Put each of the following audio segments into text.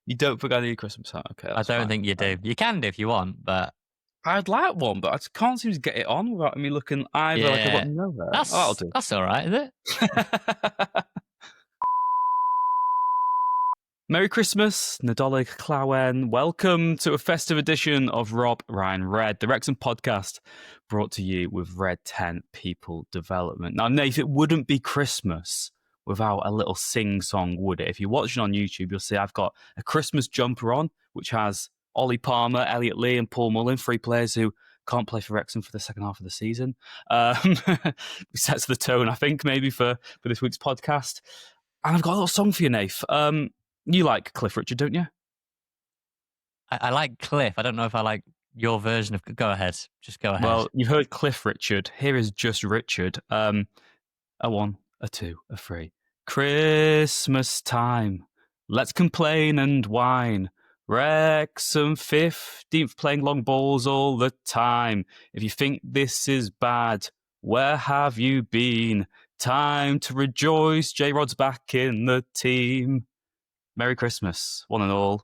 You don't think I need a Christmas hat? Okay, I don't think you do. You can do if you want, but I'd like one, but I just can't seem to get it on without me looking either like I've got no hair. That'll do. That's all right, is it? Merry Christmas, Nadolig Clawen. Welcome to a festive edition of Rob Ryan Red, the Wrexham podcast, brought to you with Red Tent People Development. Now, Nath, it wouldn't be Christmas without a little sing-song, would it? If you're watching on YouTube, you'll see I've got a Christmas jumper on, which has Ollie Palmer, Elliot Lee and Paul Mullin, three players who can't play for Wrexham for the second half of the season. Sets the tone, I think, maybe for this week's podcast. And I've got a little song for you, Nath. You like Cliff Richard, don't you? I like Cliff. I don't know if I like your version of... Go ahead. Just go ahead. Well, you've heard Cliff Richard. Here is just Richard. A one, a two, a three. Christmas time. Let's complain and whine. Wrexham 15th playing long balls all the time. If you think this is bad, where have you been? Time to rejoice. J-Rod's back in the team. Merry Christmas, one and all.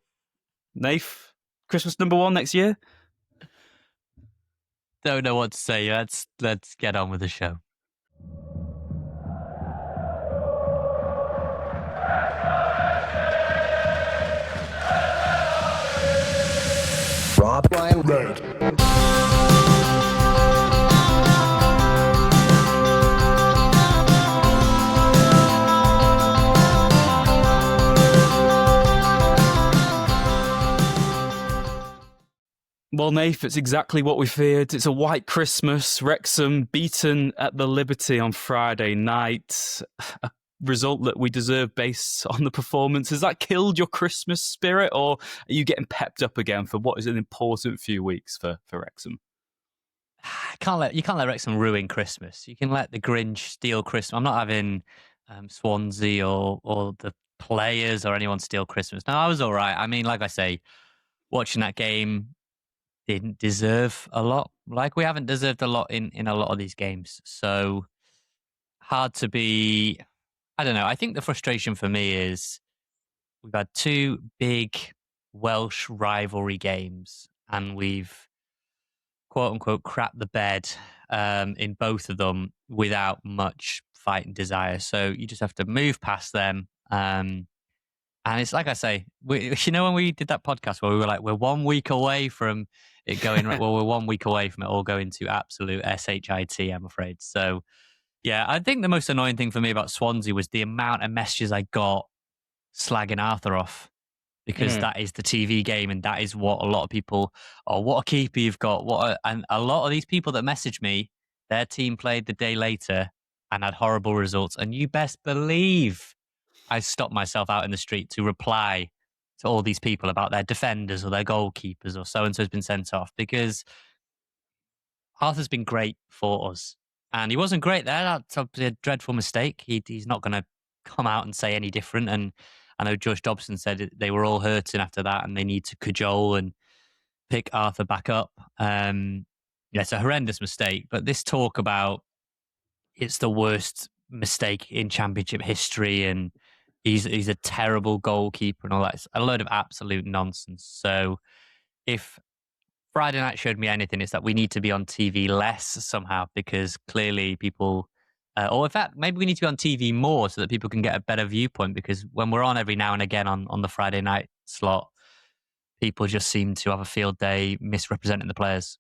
Nath, Christmas number one next year? Don't know what to say. Let's get on with the show. Rob Ryan Red. Well, Nath, it's exactly what we feared. It's a white Christmas. Wrexham beaten at the Liberty on Friday night. A result that we deserve based on the performance. Has that killed your Christmas spirit, or are you getting pepped up again for what is an important few weeks for Wrexham? You can't let Wrexham ruin Christmas. You can let the Grinch steal Christmas. I'm not having Swansea or the players or anyone steal Christmas. No, I was all right. I mean, like I say, watching that game didn't deserve a lot. Like we haven't deserved a lot in a lot of these games. So hard to be... I don't know. I think the frustration for me is we've had two big Welsh rivalry games and we've quote unquote crapped the bed in both of them without much fight and desire. So you just have to move past them. And it's like I say, when we did that podcast where we were like, we're 1 week away from it going, well, we're 1 week away from it all going to absolute shit, I'm afraid. So, yeah, I think the most annoying thing for me about Swansea was the amount of messages I got slagging Arthur off, because that is the TV game and that is what a lot of people, what a keeper you've got. And a lot of these people that message me, their team played the day later and had horrible results. And you best believe I stopped myself out in the street to reply to all these people about their defenders or their goalkeepers or so-and-so has been sent off, because Arthur's been great for us. And he wasn't great there. That's a dreadful mistake. He's not going to come out and say any different. And I know Josh Dobson said they were all hurting after that and they need to cajole and pick Arthur back up. It's a horrendous mistake. But this talk about it's the worst mistake in Championship history and he's a terrible goalkeeper and all that, it's a load of absolute nonsense. So if Friday night showed me anything, it's that we need to be on TV less somehow, because clearly people, or in fact, maybe we need to be on TV more so that people can get a better viewpoint, because when we're on every now and again on the Friday night slot, people just seem to have a field day misrepresenting the players.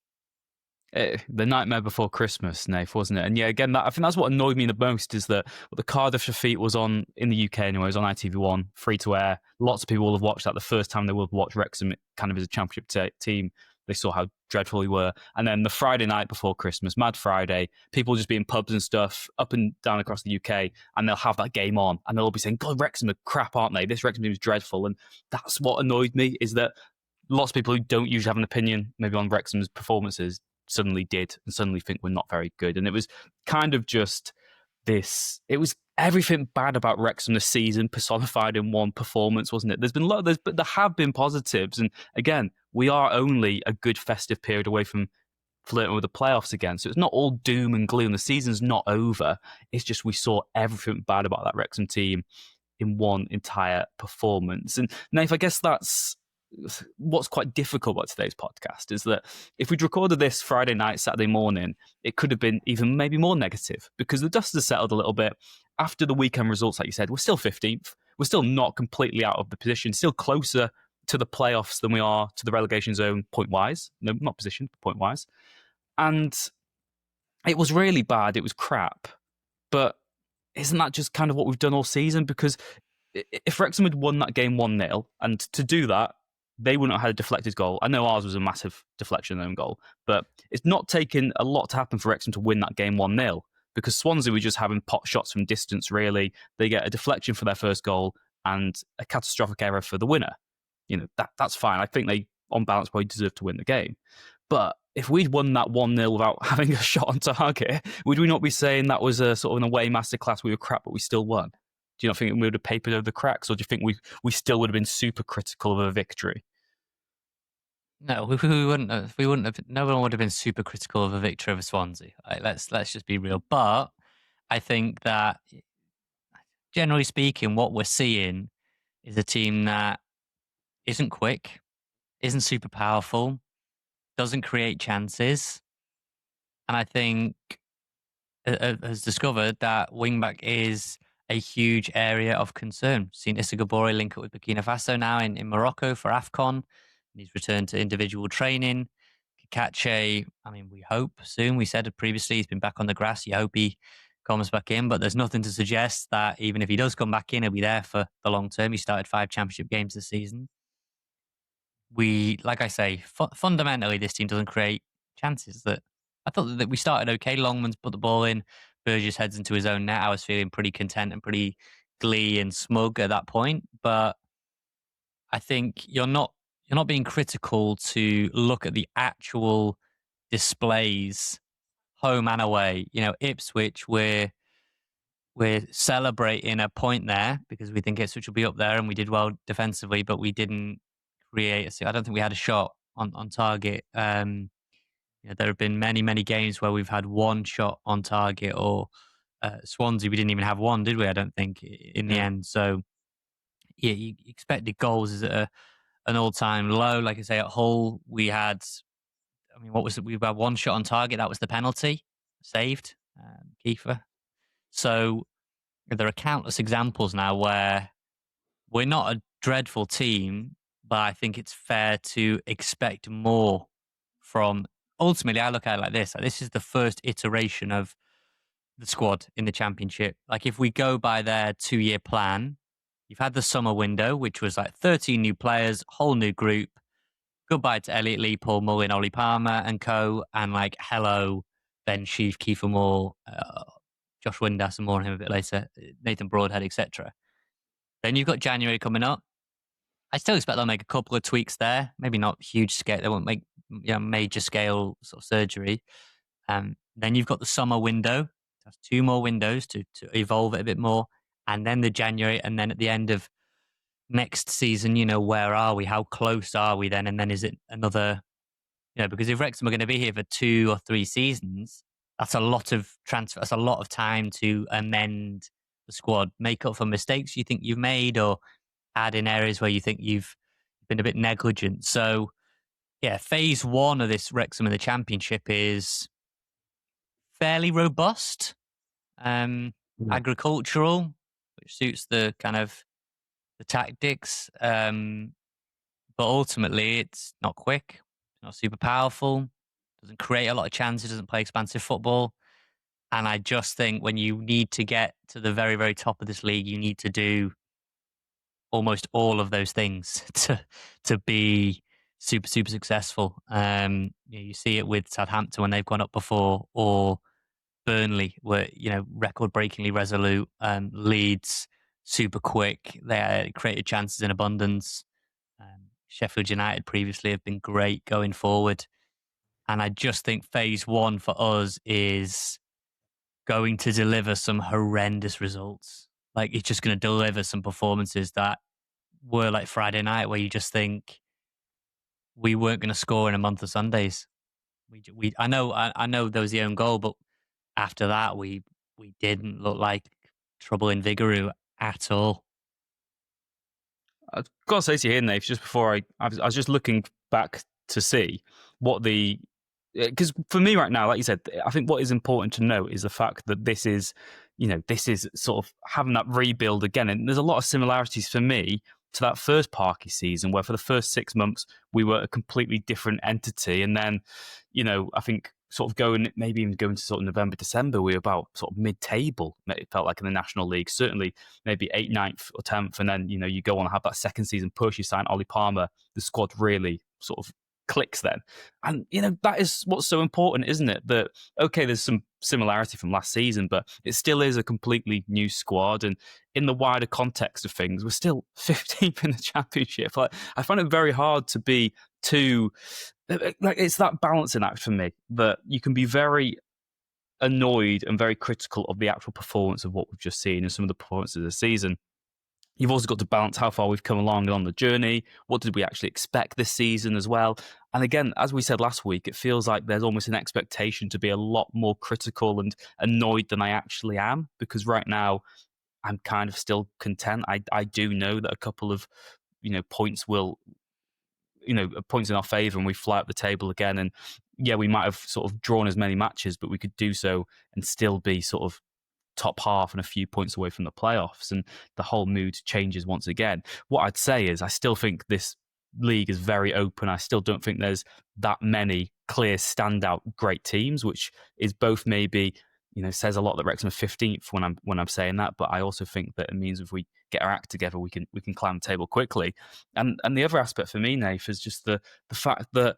The nightmare before Christmas, Nath, wasn't it? And yeah, again, I think that's what annoyed me the most, is that the Cardiff defeat was on, in the UK anyway, it was on ITV1, free to air. Lots of people will have watched that the first time they will have watched Wrexham kind of as a Championship team. They saw how dreadful we were. And then the Friday night before Christmas, Mad Friday, people just be in pubs and stuff up and down across the UK, and they'll have that game on, and they'll all be saying, God, Wrexham are crap, aren't they? This Wrexham team is dreadful. And that's what annoyed me, is that lots of people who don't usually have an opinion maybe on Wrexham's performances suddenly did, and suddenly think we're not very good. And it was kind of just this, it was everything bad about Wrexham this season personified in one performance, wasn't it? There's been but there have been positives. And again, we are only a good festive period away from flirting with the playoffs again. So it's not all doom and gloom. The season's not over. It's just we saw everything bad about that Wrexham team in one entire performance. And Nath, I guess that's what's quite difficult about today's podcast, is that if we'd recorded this Friday night, Saturday morning, it could have been even maybe more negative, because the dust has settled a little bit. After the weekend results, like you said, we're still 15th. We're still not completely out of the position, still closer to the playoffs than we are to the relegation zone point-wise. No, not position, point-wise. And it was really bad. It was crap. But isn't that just kind of what we've done all season? Because if Wrexham had won that game 1-0, and to do that, they wouldn't have had a deflected goal. I know ours was a massive deflection own goal, but it's not taken a lot to happen for Wrexham to win that game 1-0, because Swansea were just having pot shots from distance, really. They get a deflection for their first goal and a catastrophic error for the winner. That's fine. I think they, on balance, probably deserve to win the game. But if we'd won that 1-0 without having a shot on target, would we not be saying that was a sort of an away masterclass? We were crap, but we still won. Do you not think we would have papered over the cracks, or do you think we still would have been super critical of a victory? No, we wouldn't have. We wouldn't have. No one would have been super critical of a victory over Swansea. Let's just be real. But I think that, generally speaking, what we're seeing is a team that isn't quick, isn't super powerful, doesn't create chances, and I think has discovered that wingback is a huge area of concern. Seen Issa Gabori link up with Burkina Faso now in Morocco for AFCON, and he's returned to individual training. Kikache, I mean, we hope soon. We said it previously, he's been back on the grass. You hope he comes back in, but there's nothing to suggest that even if he does come back in, he'll be there for the long term. He started 5 championship games this season. Like I say, fundamentally, this team doesn't create chances. That I thought that we started okay. Longman's put the ball in. Burgess heads into his own net. I was feeling pretty content and pretty glee and smug at that point. But I think you're not being critical to look at the actual displays, home and away. Ipswich, we're celebrating a point there because we think Ipswich will be up there, and we did well defensively, but we didn't create. I don't think we had a shot on target. There have been many games where we've had one shot on target, or Swansea, we didn't even have one, did we? I don't think in the end. So yeah, you expected goals is at an all-time low. Like I say, at Hull, we had, what was it? We had one shot on target. That was the penalty saved, Kiefer. So there are countless examples now where we're not a dreadful team, but I think it's fair to expect more from. Ultimately, I look at it like this. This is the first iteration of the squad in the Championship. Like, if we go by their 2-year plan, you've had the summer window, which was like 13 new players, whole new group. Goodbye to Elliot Lee, Paul Mullin, Ollie Palmer and co. And like, hello, Ben Sheaf, Kiefer Moore, Josh Windass, and more on him a bit later, Nathan Broadhead, etc. Then you've got January coming up. I still expect they'll make a couple of tweaks there. Maybe not huge scale. They won't make major scale sort of surgery. Then you've got the summer window. That's 2 more windows to evolve it a bit more. And then the January. And then at the end of next season, where are we? How close are we then? And then is it another, because if Wrexham are going to be here for 2 or 3 seasons, that's a lot of transfer. That's a lot of time to amend the squad, make up for mistakes you think you've made, or add in areas where you think you've been a bit negligent. So, yeah, phase 1 of this Wrexham in the Championship is fairly robust, agricultural, which suits the kind of the tactics. But ultimately, it's not quick, it's not super powerful, doesn't create a lot of chances, doesn't play expansive football. And I just think when you need to get to the very, very top of this league, you need to do almost all of those things to be super successful. You see it with Southampton when they've gone up before, or Burnley were record-breakingly resolute. Leeds super quick. They created chances in abundance. Sheffield United previously have been great going forward, and I just think phase 1 for us is going to deliver some horrendous results. Like, it's just going to deliver some performances that were like Friday night, where you just think we weren't going to score in a month of Sundays. I know there was the own goal, but after that, we didn't look like trouble in Vigouroux at all. I've got to say to you here, Nate, just before I was just looking back to see what the, because for me right now, like you said, I think what is important to note is the fact that this is, this is sort of having that rebuild again. And there's a lot of similarities for me to that first Parky season, where for the first 6 months we were a completely different entity. And then, I think sort of maybe even going to sort of November, December, we were about sort of mid-table, it felt like, in the National League, certainly maybe 8th, 9th or 10th. And then, you go on and have that second season push, you sign Ollie Palmer, the squad really sort of clicks then. And, that is what's so important, isn't it? That, okay, there's some similarity from last season, but it still is a completely new squad. And in the wider context of things, we're still 15th in the Championship. Like, I find it very hard to be too, like, it's that balancing act for me, that you can be very annoyed and very critical of the actual performance of what we've just seen and some of the performances of the season. You've also got to balance how far we've come along on the journey. What did we actually expect this season as well? And again, as we said last week, it feels like there's almost an expectation to be a lot more critical and annoyed than I actually am, because right now I'm kind of still content. I do know that a couple of points will, points in our favour and we fly up the table again. And yeah, we might have sort of drawn as many matches, but we could do so and still be sort of top half and a few points away from the playoffs, and the whole mood changes once again. What I'd say is I still think this league is very open. I still don't think there's that many clear standout great teams, which is both maybe, says a lot that Wrexham are 15th when I'm saying that, but I also think that it means if we get our act together, we can climb the table quickly. And the other aspect for me, Nath, is just the fact that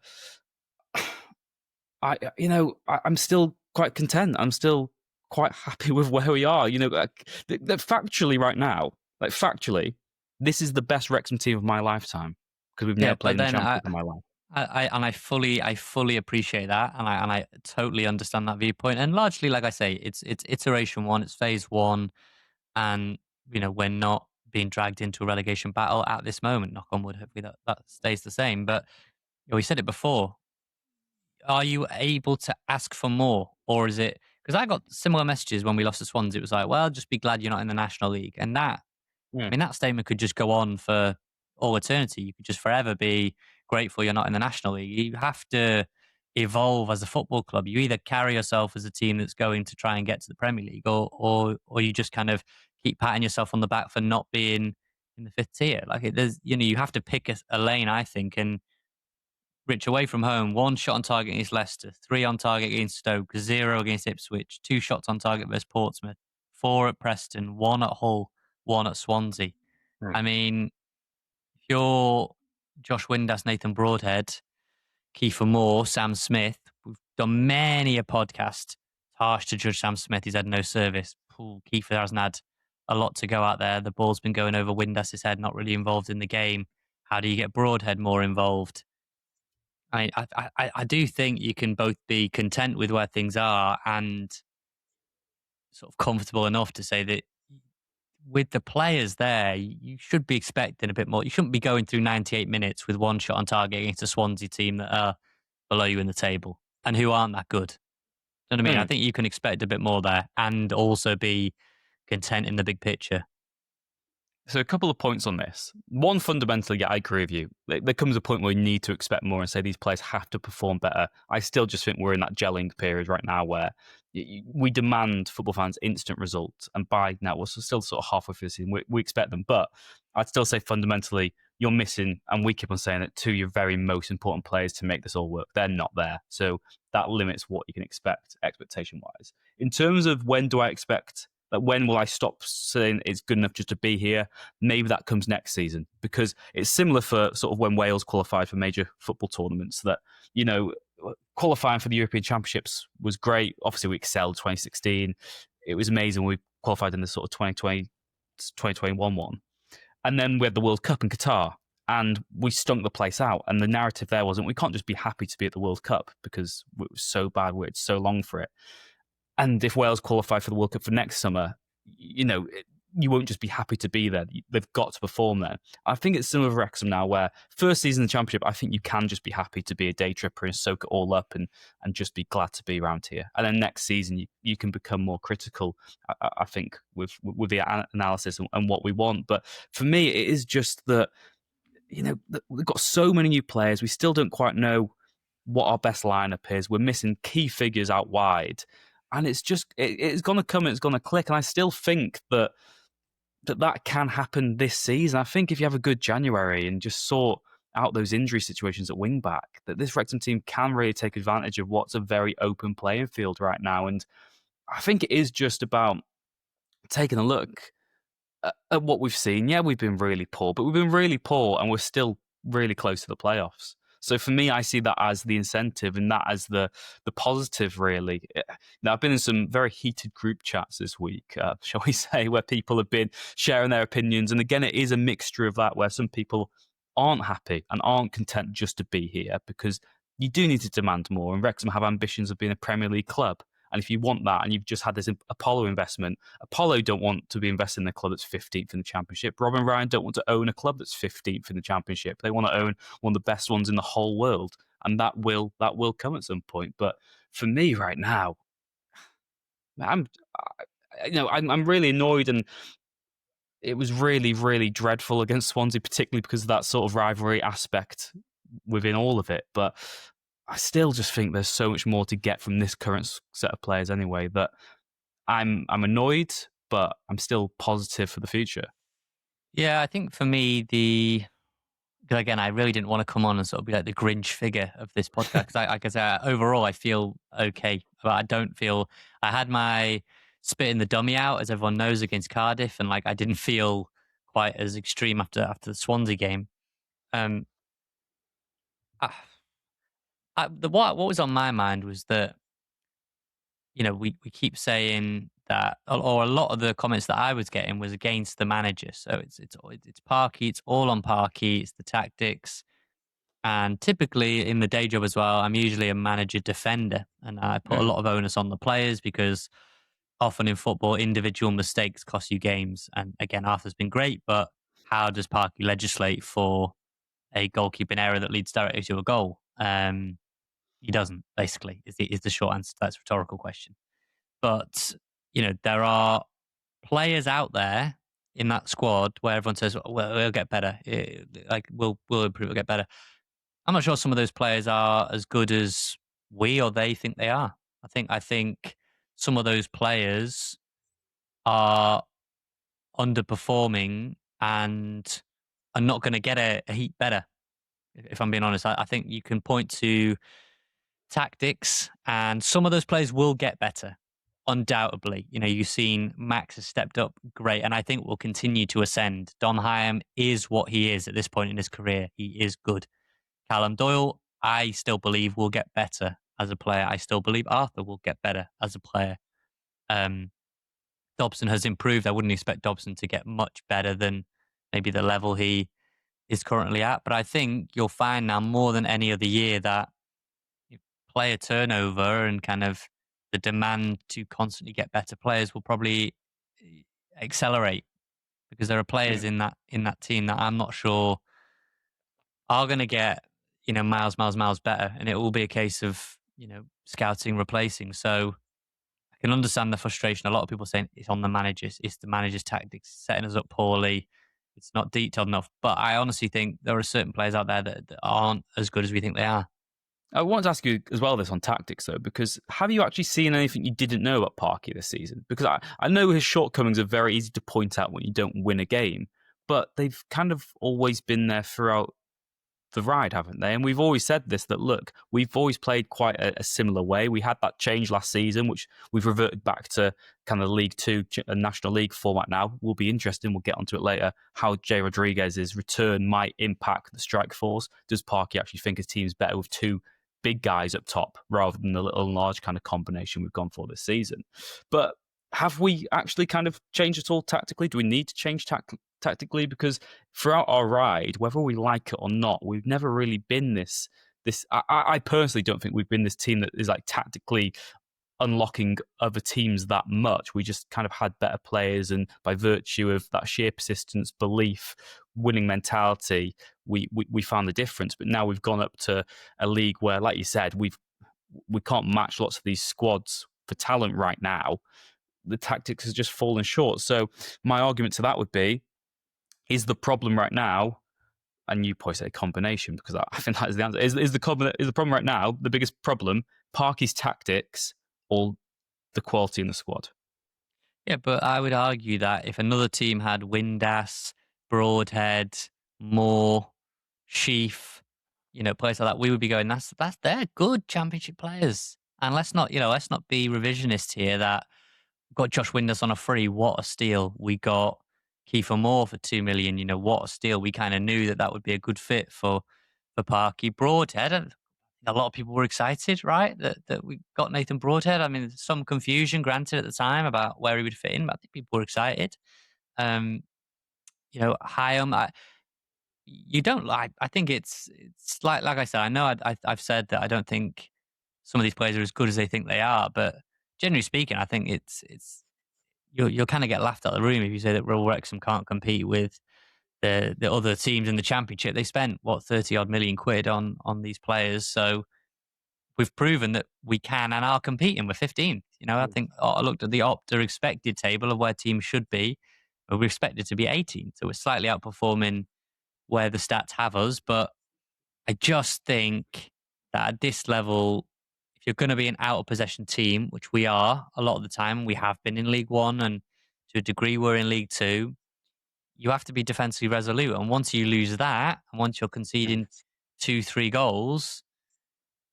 I'm still quite content. I'm still quite happy with where we are. Factually right now, this is the best Wrexham team of my lifetime, because we've never played in the Championship in my life. I fully appreciate that, and I totally understand that viewpoint. And largely, like I say, it's iteration one, it's phase one, and we're not being dragged into a relegation battle at this moment. Knock on wood, hopefully that stays the same. But we said it before. Are you able to ask for more, or is it? Because I got similar messages when we lost to Swans. It was like, well, just be glad you're not in the National League, and that. I mean, that statement could just go on for all eternity. You could just forever be grateful you're not in the National League. You have to evolve as a football club. You either carry yourself as a team that's going to try and get to the Premier League, or you just kind of keep patting yourself on the back for not being in the fifth tier. Like, there's, you have to pick a lane, I think. And Rich, away from home, 1 shot on target against Leicester, 3 on target against Stoke, 0 against Ipswich, 2 shots on target versus Portsmouth, 4 at Preston, 1 at Hull, 1 at Swansea. I mean, if you're Josh Windass, Nathan Broadhead, Kiefer Moore, Sam Smith, we've done many a podcast. It's harsh to judge Sam Smith. He's had no service. Kiefer hasn't had a lot to go out there. The ball's been going over Windass's head, not really involved in the game. How do you get Broadhead more involved? I do think you can both be content with where things are and sort of comfortable enough to say that with the players there, you should be expecting a bit more. You shouldn't be going through 98 minutes with 1 shot on target against a Swansea team that are below you in the table and who aren't that good. You know what I mean? I think you can expect a bit more there and also be content in the big picture. So a couple of points on this. One, fundamentally, yeah, I agree with you. There comes a point where you need to expect more and say these players have to perform better. I still just think we're in that gelling period right now where we demand football fans instant results. And by now, we're still sort of halfway through the season. We expect them. But I'd still say fundamentally, you're missing, and we keep on saying it, 2 of your very most important players to make this all work. They're not there. So that limits what you can expect expectation-wise. In terms of when do I expect... when will I stop saying it's good enough just to be here? Maybe that comes next season, because it's similar for sort of when Wales qualified for major football tournaments that, qualifying for the European Championships was great. Obviously, we excelled 2016. It was amazing. We qualified in the sort of 2021 one. And then we had the World Cup in Qatar and we stunk the place out. And the narrative there wasn't, we can't just be happy to be at the World Cup because it was so bad. We waited so long for it. And if Wales qualify for the World Cup for next summer, you won't just be happy to be there. They've got to perform there. I think it's similar with Wrexham now, where first season in the Championship, I think you can just be happy to be a day tripper and soak it all up and just be glad to be around here. And then next season, you can become more critical, I think, with the analysis and what we want. But for me, it is just that, we've got so many new players. We still don't quite know what our best lineup is. We're missing key figures out wide. And it's just, it's going to come and it's going to click. And I still think that can happen this season. I think if you have a good January and just sort out those injury situations at wing back, that this Wrexham team can really take advantage of what's a very open playing field right now. And I think it is just about taking a look at what we've seen. Yeah, we've been really poor, but we've been really poor and we're still really close to the playoffs. So for me, I see that as the incentive and that as the positive, really. Now, I've been in some very heated group chats this week, shall we say, where people have been sharing their opinions. And again, it is a mixture of that, where some people aren't happy and aren't content just to be here, because you do need to demand more. And Wrexham have ambitions of being a Premier League club. And if you want that and you've just had this Apollo investment, Apollo don't want to be invested in a club that's 15th in the Championship. Rob and Ryan don't want to own a club that's 15th in the Championship. They want to own one of the best ones in the whole world. And that will come at some point. But for me right now, I'm really annoyed, and it was really, really dreadful against Swansea, particularly because of that sort of rivalry aspect within all of it. But I still just think there's so much more to get from this current set of players anyway, that I'm annoyed, but I'm still positive for the future. Yeah, I think for me, again, I really didn't want to come on and sort of be like the Grinch figure of this podcast, because overall I feel okay, but I don't feel, I had my spit in the dummy out, as everyone knows, against Cardiff, and I didn't feel quite as extreme after the Swansea game. Um, what was on my mind was that, we keep saying that, or a lot of the comments that I was getting was against the manager. So it's Parky, it's all on Parky, it's the tactics. And typically in the day job as well, I'm usually a manager defender, and I put a lot of onus on the players, because often in football, individual mistakes cost you games. And again, Arthur's been great, but how does Parky legislate for a goalkeeping error that leads directly to a goal? He doesn't, basically, is the short answer to that rhetorical question. But, there are players out there in that squad where everyone says, well, we'll get better. We'll improve, we'll get better. I'm not sure some of those players are as good as we or they think they are. I think some of those players are underperforming and are not going to get a heap better. If I'm being honest, I think you can point to tactics, and some of those players will get better, undoubtedly. You've seen Max has stepped up great, and I think will continue to ascend. Don Hyam is what he is at this point in his career. He is good. Callum Doyle, I still believe, will get better as a player. I still believe Arthur will get better as a player. Dobson has improved. I wouldn't expect Dobson to get much better than maybe the level he is currently at. But I think you'll find now more than any other year that player turnover and kind of the demand to constantly get better players will probably accelerate, because there are players in that team that I'm not sure are going to get miles better, and it will be a case of scouting, replacing. So I can understand the frustration. A lot of people saying it's on the managers, it's the managers' tactics setting us up poorly, it's not detailed enough. But I honestly think there are certain players out there that aren't as good as we think they are. I want to ask you as well this on tactics, though, because have you actually seen anything you didn't know about Parky this season? Because I know his shortcomings are very easy to point out when you don't win a game, but they've kind of always been there throughout the ride, haven't they? And we've always said this, that look, we've always played quite a similar way. We had that change last season, which we've reverted back to kind of League Two, a National League format now. Will be interesting, we'll get onto it later, how Jay Rodriguez's return might impact the strike force. Does Parky actually think his team's better with two big guys up top rather than the little and large kind of combination we've gone for this season? But have we actually kind of changed at all tactically? Do we need to change tactically? Because throughout our ride, whether we like it or not, we've never really been this. I personally don't think we've been this team that is like tactically unlocking other teams that much. We just kind of had better players, and by virtue of that sheer persistence, belief, winning mentality, we found the difference. But now we've gone up to a league where, like you said, we can't match lots of these squads for talent right now. The tactics has just fallen short. So my argument to that would be, is the problem right now, and you probably say a combination because I think that is the answer, is the problem right now, the biggest problem, Parky's tactics or the quality in the squad? Yeah, but I would argue that if another team had Windass, Broadhead, Moore, Sheaf, players like that, we would be going, that's they're good championship players. And let's not be revisionist here that we've got Josh Windass on a free. What a steal. We got Kiefer Moore for 2 million. What a steal. We kind of knew that would be a good fit for Parky. Broadhead, and a lot of people were excited, right? That we got Nathan Broadhead. I mean, some confusion, granted, at the time about where he would fit in, but I think people were excited. Hyam, you don't like. I think it's like I said. I know I've said that I don't think some of these players are as good as they think they are, but generally speaking, I think it's you'll kind of get laughed out of the room if you say that Wrexham can't compete with the other teams in the Championship. They spent 30 odd million quid on these players, so we've proven that we can and are competing. We're 15th. I think I looked at the Opta expected table of where teams should be. We're expected to be 18th, so we're slightly outperforming where the stats have us. But I just think that at this level, if you're going to be an out of possession team, which we are a lot of the time, we have been in League One, and to a degree we're in League Two, you have to be defensively resolute. And once you lose that, and once you're conceding 2-3 goals,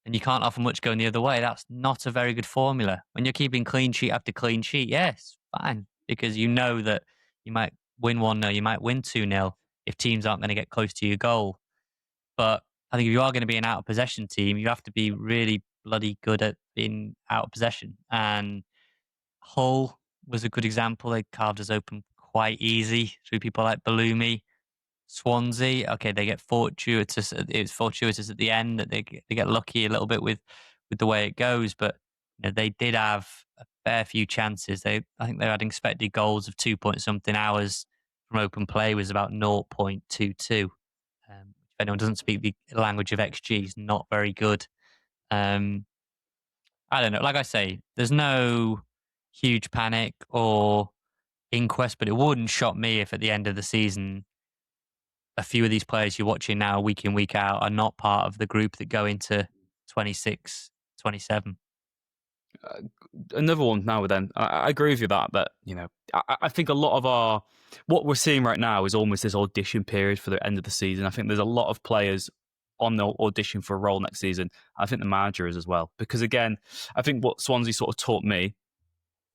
and you can't offer much going the other way, that's not a very good formula. When you're keeping clean sheet after clean sheet, yes, fine, because you know that you might win 1-0, you might win 2-0 if teams aren't going to get close to your goal. But I think if you are going to be an out of possession team, you have to be really bloody good at being out of possession. And Hull was a good example. They carved us open quite easy through people like Balumi. Swansea, okay, they get fortuitous. It's fortuitous at the end that they get lucky a little bit with the way it goes, but they did have a fair few chances. I think they had expected goals of 2-point-something. Ours from open play was about 0.22. If anyone doesn't speak the language of XG, is not very good. I don't know. Like I say, there's no huge panic or inquest, but it wouldn't shock me if at the end of the season, a few of these players you're watching now week in, week out are not part of the group that go into 26, 27. Another one now then. I agree with you that I think a lot of what we're seeing right now is almost this audition period for the end of the season. I think there's a lot of players on the audition for a role next season. I think the manager is as well, because again, I think what Swansea sort of taught me,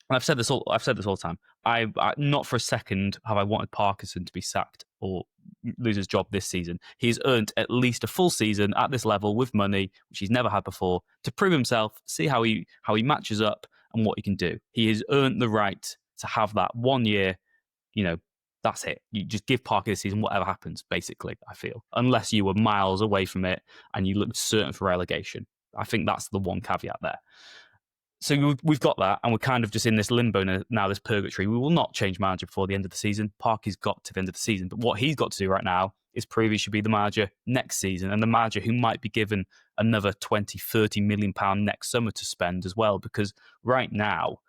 and I've said this all the time. I not for a second have I wanted Parkinson to be sacked or lose his job this season. He's earned at least a full season at this level with money, which he's never had before, to prove himself, see how he matches up and what he can do. He has earned the right to have that 1 year. That's it. You just give Parker this season, whatever happens. Basically, I feel, unless you were miles away from it and you looked certain for relegation. I think that's the one caveat there. So we've got that, and we're kind of just in this limbo now, this purgatory. We will not change manager before the end of the season. Parky's got to the end of the season. But what he's got to do right now is prove he should be the manager next season, and the manager who might be given another 20, 30 million pound next summer to spend as well. Because right now,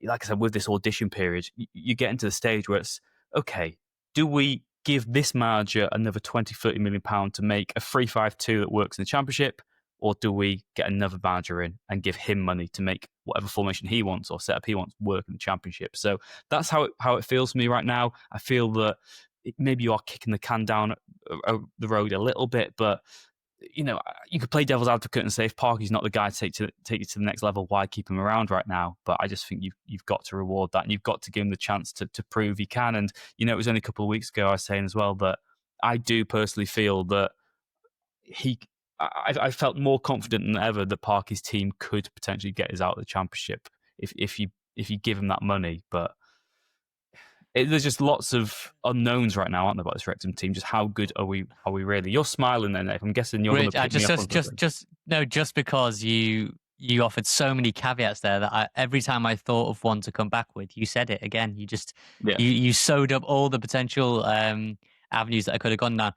like I said, with this audition period, you get into the stage where it's, okay, do we give this manager another 20, 30 million pound to make a 3-5-2 that works in the Championship? Or do we get another manager in and give him money to make whatever formation he wants or setup he wants work in the Championship? So that's how it feels to me right now. I feel that maybe you are kicking the can down the road a little bit, but you could play devil's advocate and say if Parky's not the guy to take you to the next level, why keep him around right now? But I just think you've got to reward that, and you've got to give him the chance to prove he can. And it was only a couple of weeks ago I was saying as well that I do personally feel that I felt more confident than ever that Parky's team could potentially get us out of the Championship if you give him that money. But there's just lots of unknowns right now, aren't there, about this Wrexham team? Just how good are we really? You're smiling then, Dave. I'm guessing you're going to pick me up on just because you offered so many caveats there that every time I thought of one to come back with, you said it again. You just Yeah. you sewed up all the potential avenues that I could have gone down.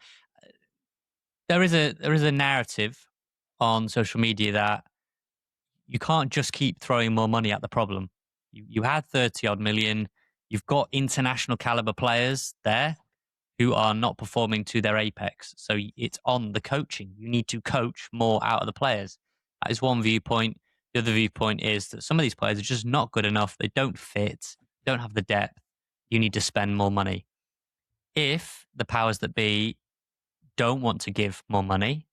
There is a narrative on social media that you can't just keep throwing more money at the problem. You had 30 odd million. You've got international caliber players there who are not performing to their apex. So it's on the coaching. You need to coach more out of the players. That is one viewpoint. The other viewpoint is that some of these players are just not good enough. They don't fit, don't have the depth. You need to spend more money. If the powers that be don't want to give more money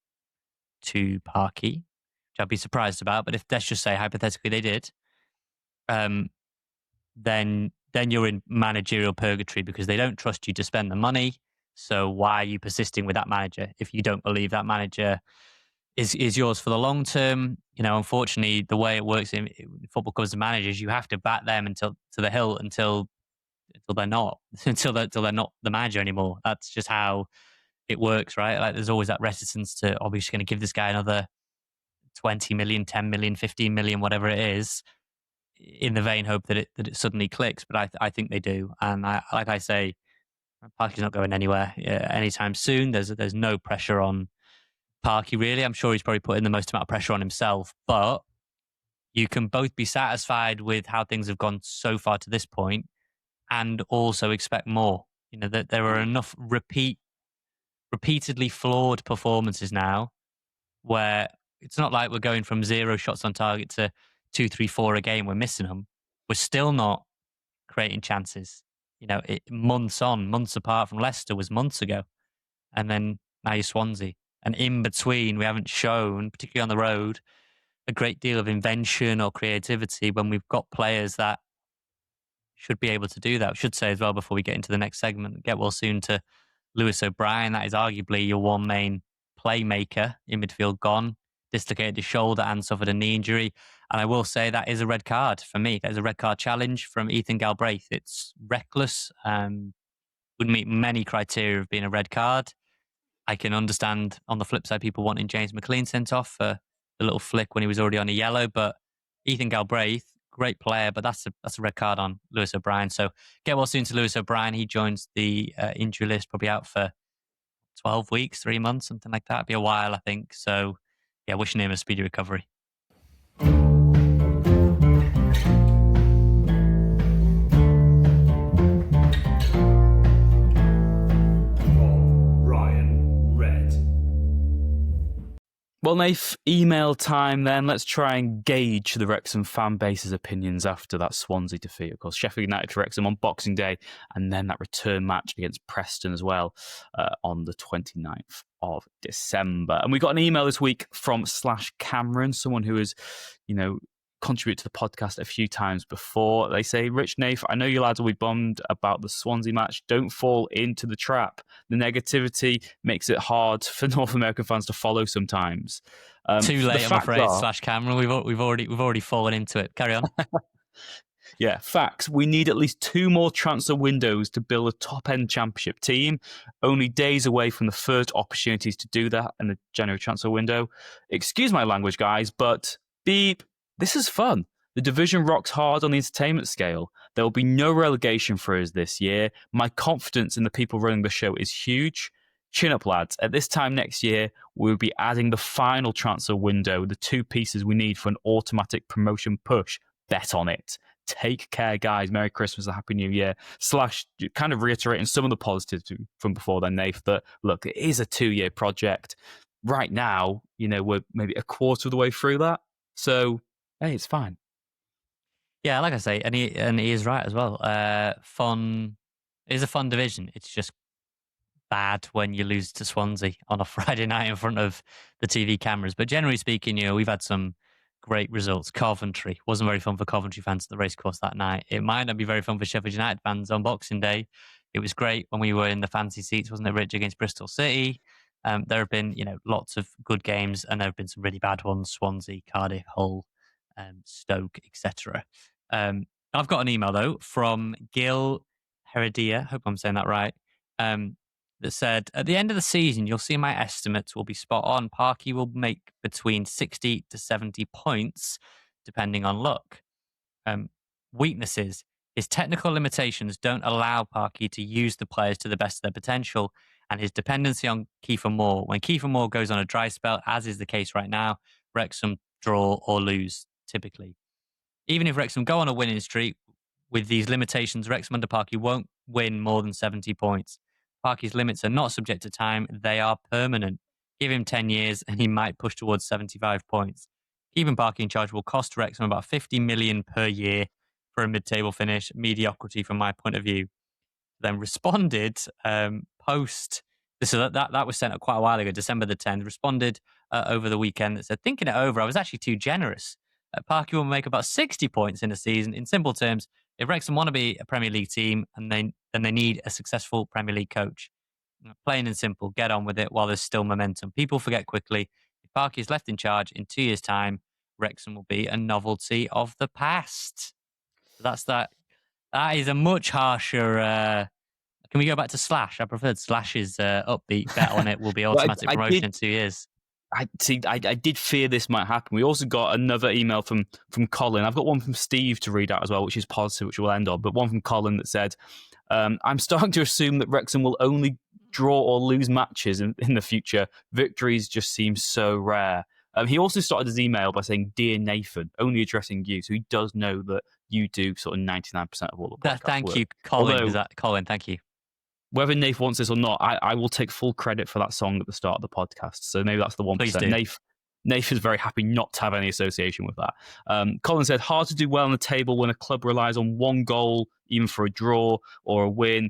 to Parky, which I'd be surprised about, but if let's just say hypothetically they did, um, then you're in managerial purgatory because they don't trust you to spend the money. So why are you persisting with that manager if you don't believe that manager is yours for the long term? You know, unfortunately, the way it works in football clubs and managers, you have to bat them until to the hill until they're not until they're not the manager anymore. That's just how it works, right? Like there's always that reticence to obviously going to give this guy another 20 million, 10 million, 15 million, whatever it is, in the vain hope that it suddenly clicks. But I think they do. And like I say, Parky's not going anywhere anytime soon. There's no pressure on Parky, really. I'm sure he's probably putting the most amount of pressure on himself. But you can both be satisfied with how things have gone so far to this point and also expect more. You know, that there are enough repeatedly flawed performances now where it's not like we're going from 0 shots on target to 2, 3, 4 a game. We're missing them. We're still not creating chances. You know, months apart from Leicester was months ago. And then now you're Swansea. And in between, we haven't shown, particularly on the road, a great deal of invention or creativity when we've got players that should be able to do that. We should say as well before we get into the next segment, get well soon to Lewis O'Brien. That is arguably your one main playmaker in midfield gone, dislocated his shoulder and suffered a knee injury. And I will say that is a red card for me. That is a red card challenge from Ethan Galbraith. It's reckless. Would meet many criteria of being a red card. I can understand on the flip side people wanting James McLean sent off for the little flick when he was already on a yellow. But Ethan Galbraith, great player, but that's a red card on Lewis O'Brien. So get well soon to Lewis O'Brien. He joins the injury list, probably out for 12 weeks, 3 months, something like that. It'd be a while, I think. So yeah, wishing him a speedy recovery. Well, Nath, email time then. Let's try and gauge the Wrexham fan base's opinions after that Swansea defeat. Of course, Sheffield United for Wrexham on Boxing Day, and then that return match against Preston as well on the 29th of December. And we got an email this week from /Cameron, someone who has, contributed to the podcast a few times before. They say, Rich, Nath, I know you lads will be bummed about the Swansea match. Don't fall into the trap. The negativity makes it hard for North American fans to follow sometimes. Too late, I'm afraid, /Cameron. We've already fallen into it. Carry on. Yeah, facts. We need at least 2 more transfer windows to build a top-end championship team. Only days away from the first opportunities to do that in the January transfer window. Excuse my language, guys, but beep. This is fun. The division rocks hard on the entertainment scale. There will be no relegation for us this year. My confidence in the people running the show is huge. Chin up, lads. At this time next year, we'll be adding the final transfer window, the 2 pieces we need for an automatic promotion push. Bet on it. Take care, guys. Merry Christmas and Happy New Year. / kind of reiterating some of the positives from before then, Nath, that, look, it is a 2-year project. Right now, we're maybe a quarter of the way through that. So, hey, it's fine. Yeah, like I say, and he is right as well. Fun. It is a fun division. It's just bad when you lose to Swansea on a Friday night in front of the TV cameras. But generally speaking, we've had some great results. Coventry wasn't very fun for Coventry fans at the racecourse that night. It might not be very fun for Sheffield United fans on Boxing Day. It was great when we were in the fancy seats, wasn't it, Rich, against Bristol City? There have been, lots of good games, and there have been some really bad ones: Swansea, Cardiff, Hull, Stoke, etc. I've got an email though from Gil Heredia. Hope I'm saying that right. that said, at the end of the season, you'll see my estimates will be spot on. Parky will make between 60 to 70 points, depending on luck. Weaknesses. His technical limitations don't allow Parky to use the players to the best of their potential, and his dependency on Kiefer Moore. When Kiefer Moore goes on a dry spell, as is the case right now, Wrexham draw or lose, typically. Even if Wrexham go on a winning streak, with these limitations, Wrexham under Parky won't win more than 70 points. Parky's limits are not subject to time, they are permanent. Give him 10 years and he might push towards 75 points. Keeping Parky in charge will cost Wrexham about 50 million per year for a mid-table finish. Mediocrity from my point of view. Then responded post, that was sent out quite a while ago, December the 10th, responded over the weekend that said, thinking it over, I was actually too generous. Parky will make about 60 points in a season. In simple terms, if Wrexham want to be a Premier League team, and then they need a successful Premier League coach. Plain and simple, get on with it while there's still momentum. People forget quickly. If Parky is left in charge in 2 years' time, Wrexham will be a novelty of the past. So that's that. That is a much harsher. Can we go back to Slash? I preferred Slash's upbeat bet on it will be automatic promotion in 2 years. I did fear this might happen. We also got another email from Colin. I've got one from Steve to read out as well, which is positive, which we'll end on. But one from Colin that said, I'm starting to assume that Wrexham will only draw or lose matches in the future. Victories just seem so rare. He also started his email by saying, Dear Nathan, only addressing you. So he does know that you do sort of 99% of all the podcast Thank work. you, Colin. Colin, thank you. Whether Nath wants this or not, I will take full credit for that song at the start of the podcast. So maybe that's the 1%. Nath is very happy not to have any association with that. Colin said, hard to do well on the table when a club relies on one goal, even for a draw or a win.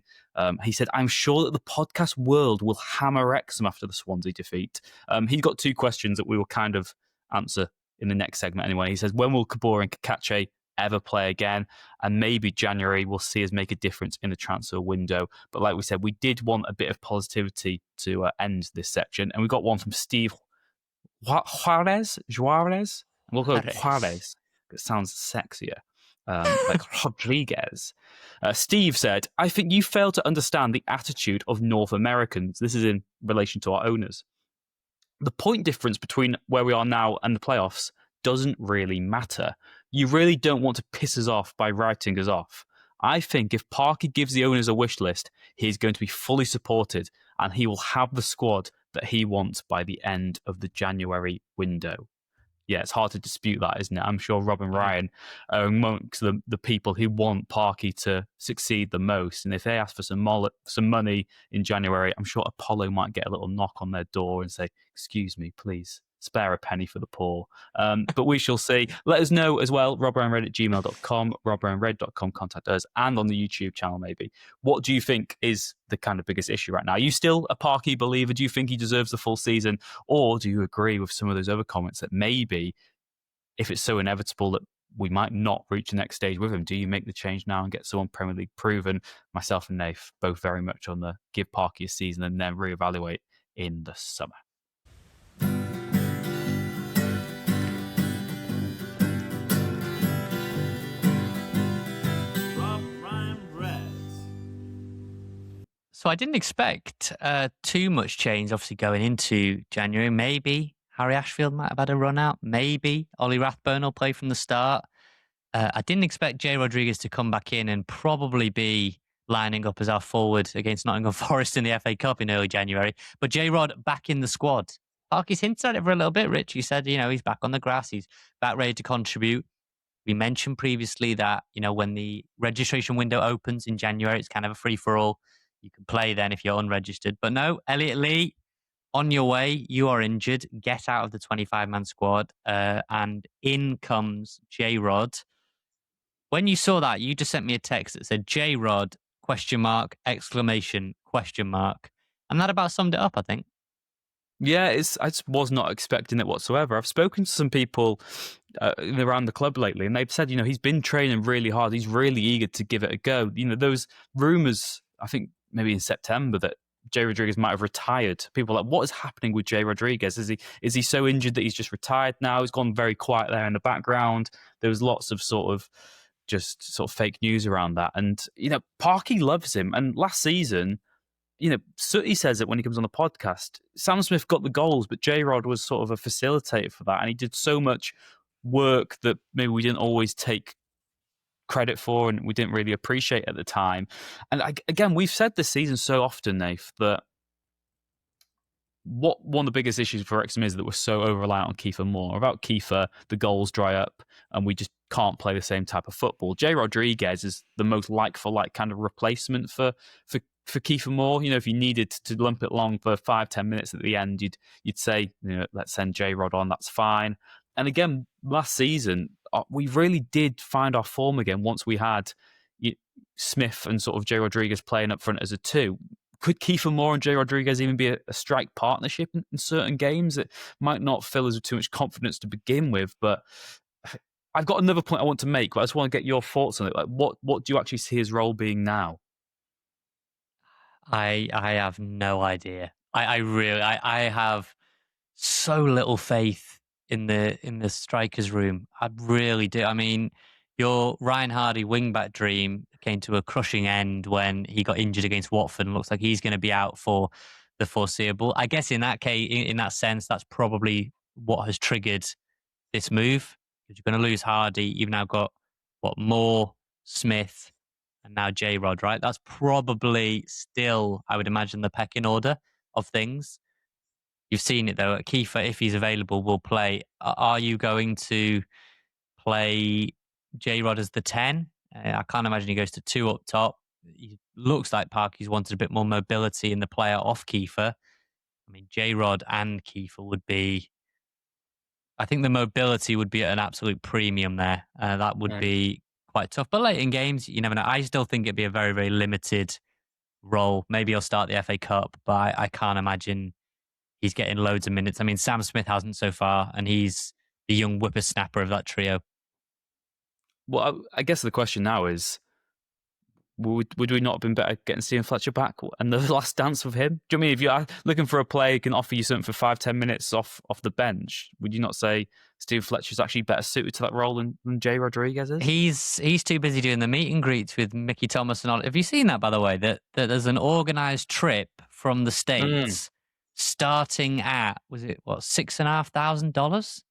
He said, I'm sure that the podcast world will hammer Wrexham after the Swansea defeat. He's got 2 questions that we will kind of answer in the next segment anyway. He says, when will Kabore and Kakache ever play again? And maybe January will see us make a difference in the transfer window. But like we said, we did want a bit of positivity to end this section. And we got one from Steve Juarez. We'll go with Juarez. It sounds sexier. Like Rodriguez. Steve said, I think you fail to understand the attitude of North Americans. This is in relation to our owners. The point difference between where we are now and the playoffs doesn't really matter. You really don't want to piss us off by writing us off. I think if Parky gives the owners a wish list, he's going to be fully supported and he will have the squad that he wants by the end of the January window. Yeah, it's hard to dispute that, isn't it? I'm sure Rob and Ryan are amongst the people who want Parky to succeed the most. And if they ask for some money in January, I'm sure Apollo might get a little knock on their door and say, excuse me, please. Spare a penny for the poor. But we shall see. Let us know as well, robbrownred@gmail.com, robbrownred.com, contact us, and on the YouTube channel maybe. What do you think is the kind of biggest issue right now? Are you still a Parky believer? Do you think he deserves the full season? Or do you agree with some of those other comments that maybe, if it's so inevitable that we might not reach the next stage with him, do you make the change now and get someone Premier League proven? Myself and Nath both very much on the give Parky a season and then reevaluate in the summer. So I didn't expect too much change, obviously, going into January. Maybe Harry Ashfield might have had a run out. Maybe Ollie Rathbone will play from the start. I didn't expect Jay Rodriguez to come back in and probably be lining up as our forward against Nottingham Forest in the FA Cup in early January. But Jay Rod back in the squad. Parky's hinted at it for a little bit, Rich. He said, he's back on the grass. He's back ready to contribute. We mentioned previously that, when the registration window opens in January, it's kind of a free-for-all. You can play then if you're unregistered. But no, Elliot Lee, on your way. You are injured. Get out of the 25-man squad. And in comes J-Rod. When you saw that, you just sent me a text that said J-Rod, ? And that about summed it up, I think. Yeah, I just was not expecting it whatsoever. I've spoken to some people around the club lately, and they've said, he's been training really hard. He's really eager to give it a go. Those rumours, I think maybe in September, that Jay Rodriguez might have retired. People are like, what is happening with Jay Rodriguez? Is he so injured that he's just retired now? He's gone very quiet there in the background. There was lots of sort of fake news around that. And, Parky loves him. And last season, Sooty says it when he comes on the podcast. Sam Smith got the goals, but J-Rod was sort of a facilitator for that, and he did so much work that maybe we didn't always take credit for and we didn't really appreciate at the time. And again, we've said this season so often, Nath, that one of the biggest issues for Wrexham is that we're so over-reliant on Kiefer Moore. Without Kiefer, the goals dry up and we just can't play the same type of football. Jay Rodriguez is the most like-for-like kind of replacement for Kiefer Moore. If you needed to lump it long for 5-10 minutes at the end, you'd say, let's send J Rod on, that's fine. And again, last season, we really did find our form again once we had Smith and sort of Jay Rodriguez playing up front as a two. Could Kiefer Moore and Jay Rodriguez even be a strike partnership in certain games? It might not fill us with too much confidence to begin with, but I've got another point I want to make, but I just want to get your thoughts on it. Like, what do you actually see his role being now? I have no idea. I have so little faith in the strikers room. I really do. I mean, your Ryan Hardy wingback dream came to a crushing end when he got injured against Watford and looks like he's going to be out for the foreseeable. I guess in that case, in that sense, that's probably what has triggered this move. Because you're going to lose Hardy. You've now got Moore, Smith, and now J Rod, right? That's probably still, I would imagine, the pecking order of things. You've seen it though. Kiefer, if he's available, will play. Are you going to play J Rod as the 10? I can't imagine he goes to 2 up top. He looks like Parky's wanted a bit more mobility in the player off Kiefer. I mean, J Rod and Kiefer would be. I think the mobility would be at an absolute premium there. That would be quite tough. But late in games, you never know. I still think it'd be a very, very limited role. Maybe he'll start the FA Cup, but I can't imagine he's getting loads of minutes. I mean, Sam Smith hasn't so far, and he's the young whippersnapper of that trio. Well, I guess the question now is, would we not have been better getting Stephen Fletcher back and the last dance with him? Do you know what I mean, if you're looking for a player who can offer you something for 5-10 minutes off the bench, would you not say Stephen Fletcher's actually better suited to that role than Jay Rodriguez is? He's too busy doing the meet and greets with Mickey Thomas and all. Have you seen that, by the way, that there's an organised trip from the States starting at, was it, $6,500?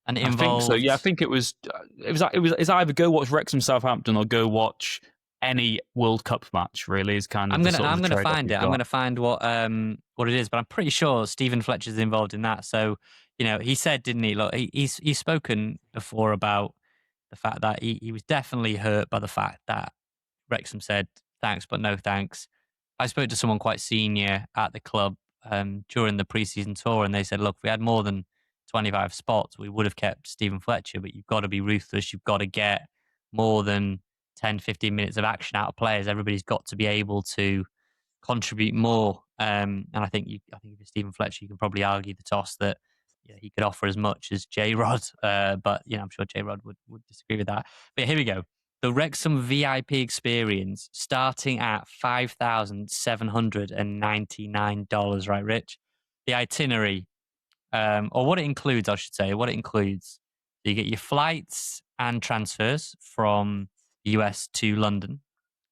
And it involved... I think so. Yeah, I think it was it's either go watch Wrexham Southampton or go watch any World Cup match. Really, is kind of. I'm gonna find it. I'm gonna find what it is, but I'm pretty sure Stephen Fletcher's involved in that. So he said, didn't he? Look, he's spoken before about the fact that he was definitely hurt by the fact that Wrexham said thanks but no thanks. I spoke to someone quite senior at the club during the pre-season tour, and they said, look, if we had more than 25 spots, we would have kept Stephen Fletcher, but you've got to be ruthless. You've got to get more than 10, 15 minutes of action out of players. Everybody's got to be able to contribute more. And I think if you're Stephen Fletcher, you can probably argue the toss that he could offer as much as J Rod. But I'm sure J Rod would disagree with that. But here we go. The Wrexham VIP experience starting at $5,799, right, Rich? The itinerary, or what it includes, I should say, what it includes. So you get your flights and transfers from the US to London,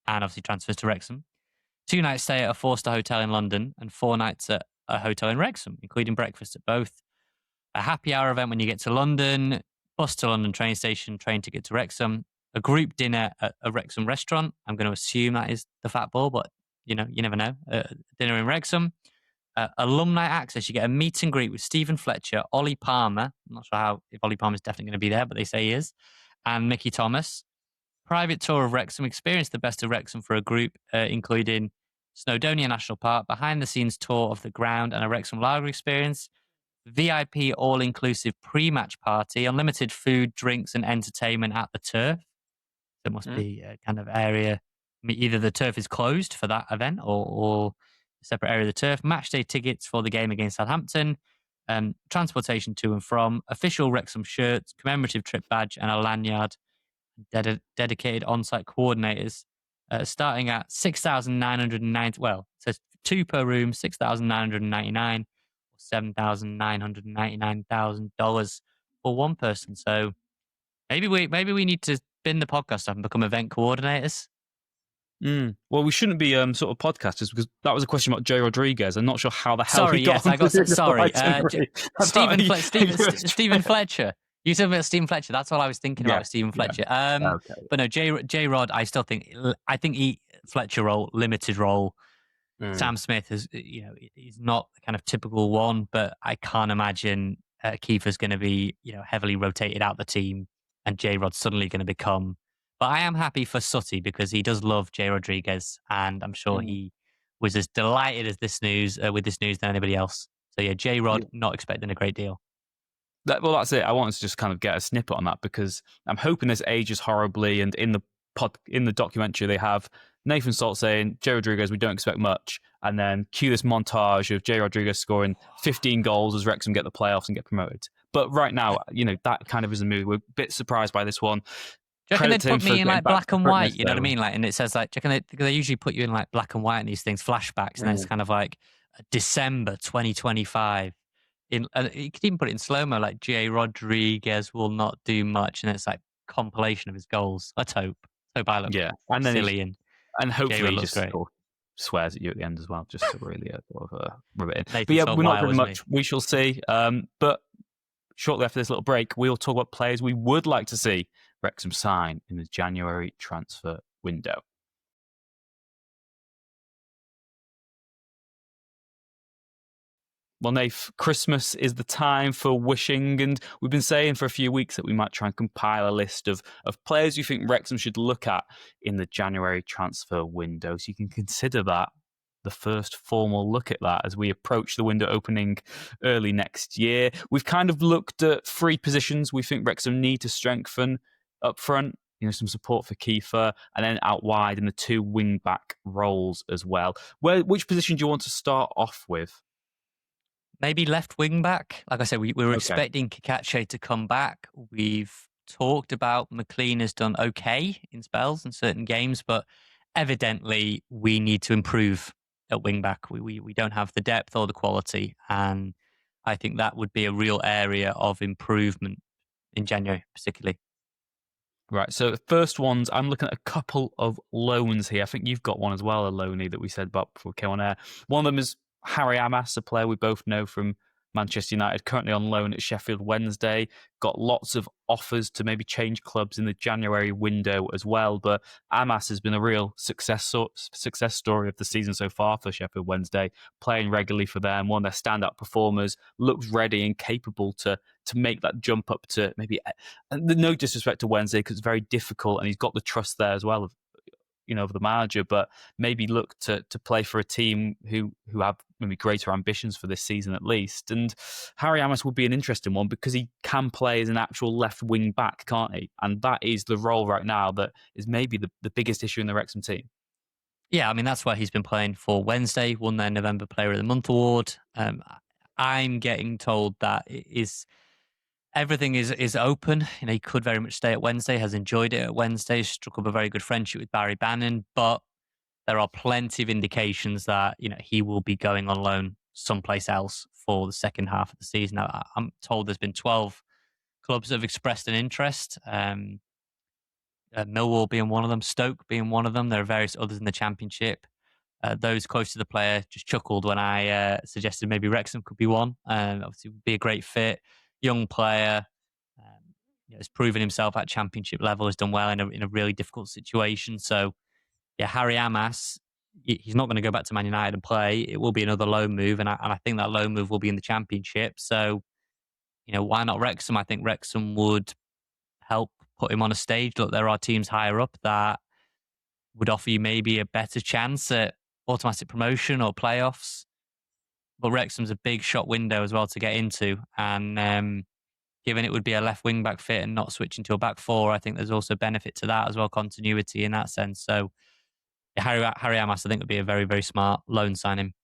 and obviously transfers to Wrexham. 2 nights stay at a 4-star hotel in London, and 4 nights at a hotel in Wrexham, including breakfast at both. A happy hour event when you get to London, bus to London train station, train ticket to Wrexham, a group dinner at a Wrexham restaurant. I'm going to assume that is the Fat Ball, but you never know. Dinner in Wrexham. Alumni access. You get a meet and greet with Stephen Fletcher, Ollie Palmer. I'm not sure if Ollie Palmer is definitely going to be there, but they say he is. And Mickey Thomas. Private tour of Wrexham. Experience the best of Wrexham for a group, including Snowdonia National Park, behind-the-scenes tour of the ground, and a Wrexham lager experience. VIP all-inclusive pre-match party, unlimited food, drinks, and entertainment at the turf. There must be a kind of area. I mean, either the turf is closed for that event or a separate area of the turf. Match day tickets for the game against Southampton. Transportation to and from. Official Wrexham shirts, commemorative trip badge, and a lanyard. Dedicated on-site coordinators. Starting at $6,990. Well, it says 2 per room, $6,999, or $7,999,000 for one person. So maybe we need to spin the podcast up and become event coordinators. Well, we shouldn't be sort of podcasters because that was a question about Jay Rodriguez. I'm not sure how the hell Sorry, he got yes, I got sorry. Stephen He- Fletcher. You said about Stephen Fletcher. That's all I was thinking about yeah, with Stephen yeah. Fletcher. Okay. But no, J Rod. I think Fletcher role, limited role. Sam Smith is, he's not the kind of typical one, but I can't imagine Kiefer's going to be, heavily rotated out the team and J Rod's suddenly going to become. But I am happy for Sutty because he does love Jay Rodriguez, and I'm sure he was as delighted as this news with this news than anybody else. So yeah, J Rod not expecting a great deal. Well, that's it. I wanted to just kind of get a snippet on that because I'm hoping this ages horribly. And in the documentary, they have Nathan Salt saying, Jay Rodriguez, we don't expect much. And then cue this montage of Jay Rodriguez scoring 15 goals as Wrexham get the playoffs and get promoted. But right now, that kind of is a move. We're a bit surprised by this one. Do you reckon they'd put me in like black and white? You know what I mean? Like, and it says like, do you reckon they usually put you in like black and white in these things, flashbacks, and then it's kind of like December 2025. You could even put it in slow mo, like Jay Rodriguez will not do much, and it's like compilation of his goals. Let's hope. I look and then silly and hopefully he just great. sort of swears at you at the end as well, just to really sort of rub it in. Nathan but yeah, Salt we're not wild, doing much. We shall see. But shortly after this little break, we'll talk about players we would like to see Wrexham sign in the January transfer window. Well, Nath, Christmas is the time for wishing, and we've been saying for a few weeks that we might try and compile a list of players you think Wrexham should look at in the January transfer window. So you can consider that the first formal look at that as we approach the window opening early next year. We've kind of looked at 3 positions we think Wrexham need to strengthen up front. Some support for Kiefer, and then out wide in the 2 wing-back roles as well. Which position do you want to start off with? Maybe left wing back. Like I said, we were expecting Kikache to come back. We've talked about McLean has done okay in spells in certain games, but evidently we need to improve at wing back. We don't have the depth or the quality, and I think that would be a real area of improvement in January, particularly. Right, so the first ones, I'm looking at a couple of loans here. I think you've got one as well, a loanee that we said about before we came on air. One of them is Harry Amas, a player we both know from Manchester United, currently on loan at Sheffield Wednesday. Got lots of offers to maybe change clubs in the January window as well. But Amas has been a real success story of the season so far for Sheffield Wednesday, playing regularly for them, one of their standout performers, looks ready and capable to make that jump up to maybe, no disrespect to Wednesday, because it's very difficult and he's got the trust there as well of the manager, but maybe look to play for a team who have maybe greater ambitions for this season at least. And Harry Amas would be an interesting one because he can play as an actual left wing back, can't he? And that is the role right now that is maybe the biggest issue in the Wrexham team. Yeah, I mean, that's why he's been playing for Wednesday, won their November Player of the Month award. I'm getting told that everything is open. He could very much stay at Wednesday, has enjoyed it at Wednesday, struck up a very good friendship with Barry Bannon, but there are plenty of indications that, he will be going on loan someplace else for the second half of the season. Now, I'm told there's been 12 clubs that have expressed an interest. Millwall being one of them, Stoke being one of them. There are various others in the Championship. Those close to the player just chuckled when I suggested maybe Wrexham could be one. Obviously, would be a great fit. Young player, has proven himself at Championship level, has done well in a really difficult situation. So, yeah, Harry Amas, he's not going to go back to Man United and play. It will be another loan move, and I think that loan move will be in the Championship. So, why not Wrexham? I think Wrexham would help put him on a stage. Look, there are teams higher up that would offer you maybe a better chance at automatic promotion or playoffs. But Wrexham's a big shot window as well to get into. And given it would be a left wing back fit and not switching to a back 4, I think there's also benefit to that as well, continuity in that sense. So yeah, Harry Amas, I think, would be a very, very smart loan signing.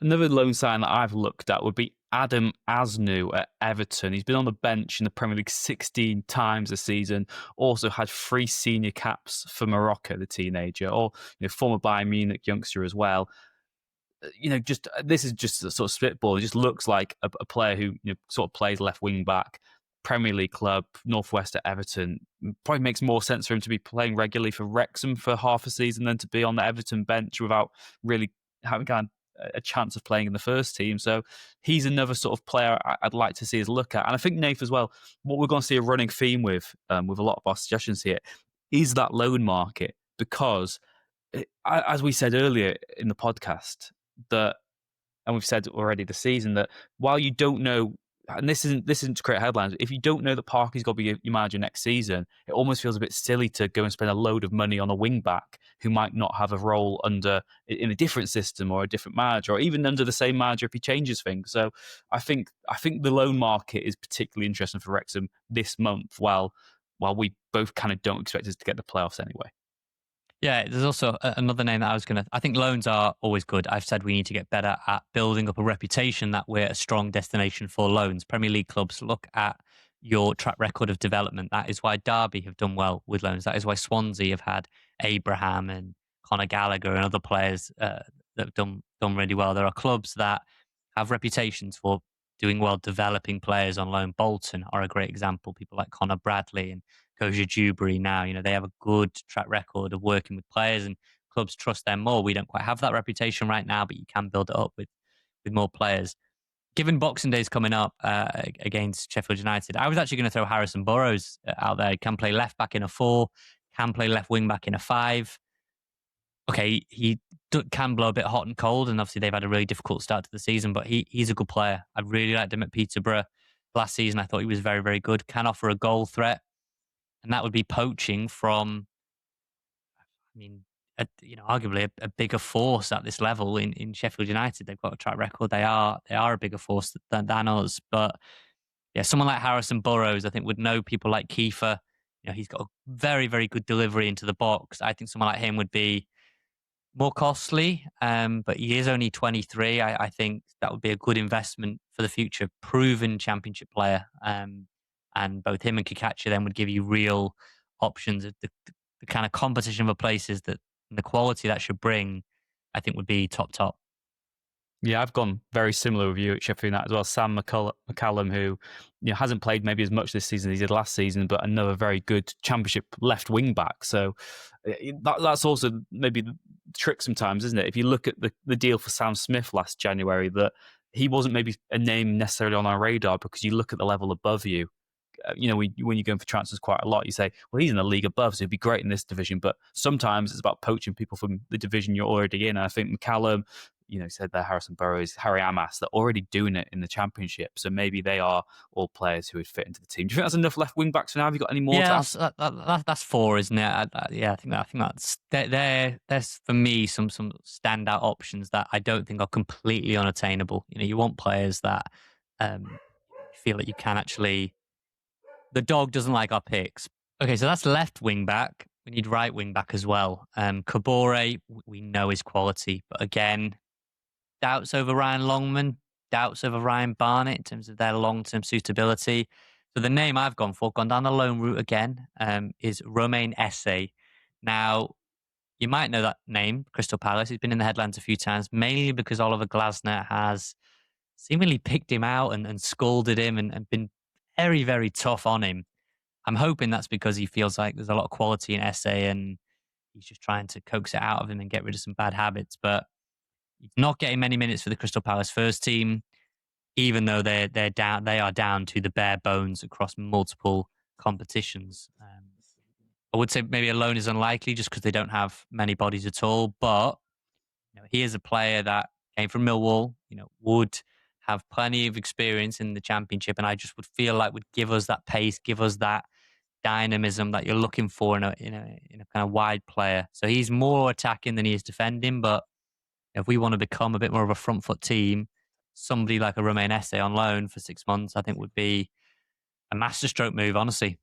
Another loan sign that I've looked at would be Adam Asnu at Everton. He's been on the bench in the Premier League 16 times this season. Also had 3 senior caps for Morocco, the teenager, or former Bayern Munich youngster as well. This is just a sort of spitball. It just looks like a player who sort of plays left wing back. Premier League club, Northwest at Everton, probably makes more sense for him to be playing regularly for Wrexham for half a season than to be on the Everton bench without really having kind of a chance of playing in the first team. So he's another sort of player I'd like to see us look at. And I think, Nath, as well, what we're going to see a running theme with a lot of our suggestions here is that loan market, because as we said earlier in the podcast, that, and we've said already this season, that while you don't know, and this isn't to create headlines, if you don't know that Parky's got to be your manager next season, it almost feels a bit silly to go and spend a load of money on a wing back who might not have a role in a different system or a different manager, or even under the same manager if he changes things. So I think the loan market is particularly interesting for Wrexham this month, while we both kind of don't expect us to get the playoffs anyway. Yeah, there's also another name that I think loans are always good. I've said we need to get better at building up a reputation that we're a strong destination for loans. Premier League clubs look at your track record of development. That is why Derby have done well with loans. That is why Swansea have had Abraham and Conor Gallagher and other players that have done really well. There are clubs that have reputations for doing well developing players on loan. Bolton are a great example. People like Conor Bradley and Koja Dewberry now, they have a good track record of working with players, and clubs trust them more. We don't quite have that reputation right now, but you can build it up with more players. Given Boxing Day's coming up against Sheffield United, I was actually going to throw Harrison Burrows out there. Can play left back in a 4, can play left wing back in a 5. Okay, he can blow a bit hot and cold, and obviously they've had a really difficult start to the season, but he's a good player. I really liked him at Peterborough last season. I thought he was very, very good. Can offer a goal threat, and that would be poaching from, arguably a bigger force at this level in Sheffield United. They've got a track record. They are a bigger force than us. But yeah, someone like Harrison Burrows, I think, would know people like Kiefer. He's got a very, very good delivery into the box. I think someone like him would be more costly, but he is only 23. I think that would be a good investment for the future. Proven championship player, and both him and Kikachu then would give you real options. The kind of competition for places that and the quality that should bring, I think, would be top. Yeah, I've gone very similar with you at Sheffield United as well. Sam McCallum, who hasn't played maybe as much this season as he did last season, but another very good championship left wing back. So that's also maybe the trick sometimes, isn't it? If you look at the deal for Sam Smith last January, that he wasn't maybe a name necessarily on our radar because you look at the level above you. When you're going for transfers quite a lot, you say, well, he's in the league above, so he'd be great in this division. But sometimes it's about poaching people from the division you're already in. And I think McCallum, said there, Harrison Burrows, Harry Amas, they're already doing it in the championship. So maybe they are all players who would fit into the team. Do you think that's enough left wing backs for now? Have you got any more? Yeah, that's 4, isn't it? I think that's there's for me some standout options that I don't think are completely unattainable. You want players that feel that you can actually. The dog doesn't like our picks. Okay, so that's left wing back. We need right wing back as well. Kabore, we know his quality, but again, doubts over Ryan Longman, doubts over Ryan Barnett in terms of their long-term suitability. So the name I've gone down the loan route again, is Romain Esse. Now, you might know that name, Crystal Palace. He's been in the headlines a few times, mainly because Oliver Glasner has seemingly picked him out and scolded him and been very, very tough on him. I'm hoping that's because he feels like there's a lot of quality in Esse and he's just trying to coax it out of him and get rid of some bad habits. But he's not getting many minutes for the Crystal Palace first team, even though they are down to the bare bones across multiple competitions. I would say maybe a loan is unlikely just because they don't have many bodies at all. But he is a player that came from Millwall, would have plenty of experience in the championship, and I just would feel like would give us that pace, give us that dynamism that you're looking for in a kind of wide player. So he's more attacking than he is defending, but if we want to become a bit more of a front foot team, somebody like a Romain Esse on loan for 6 months, I think would be a masterstroke move, honestly.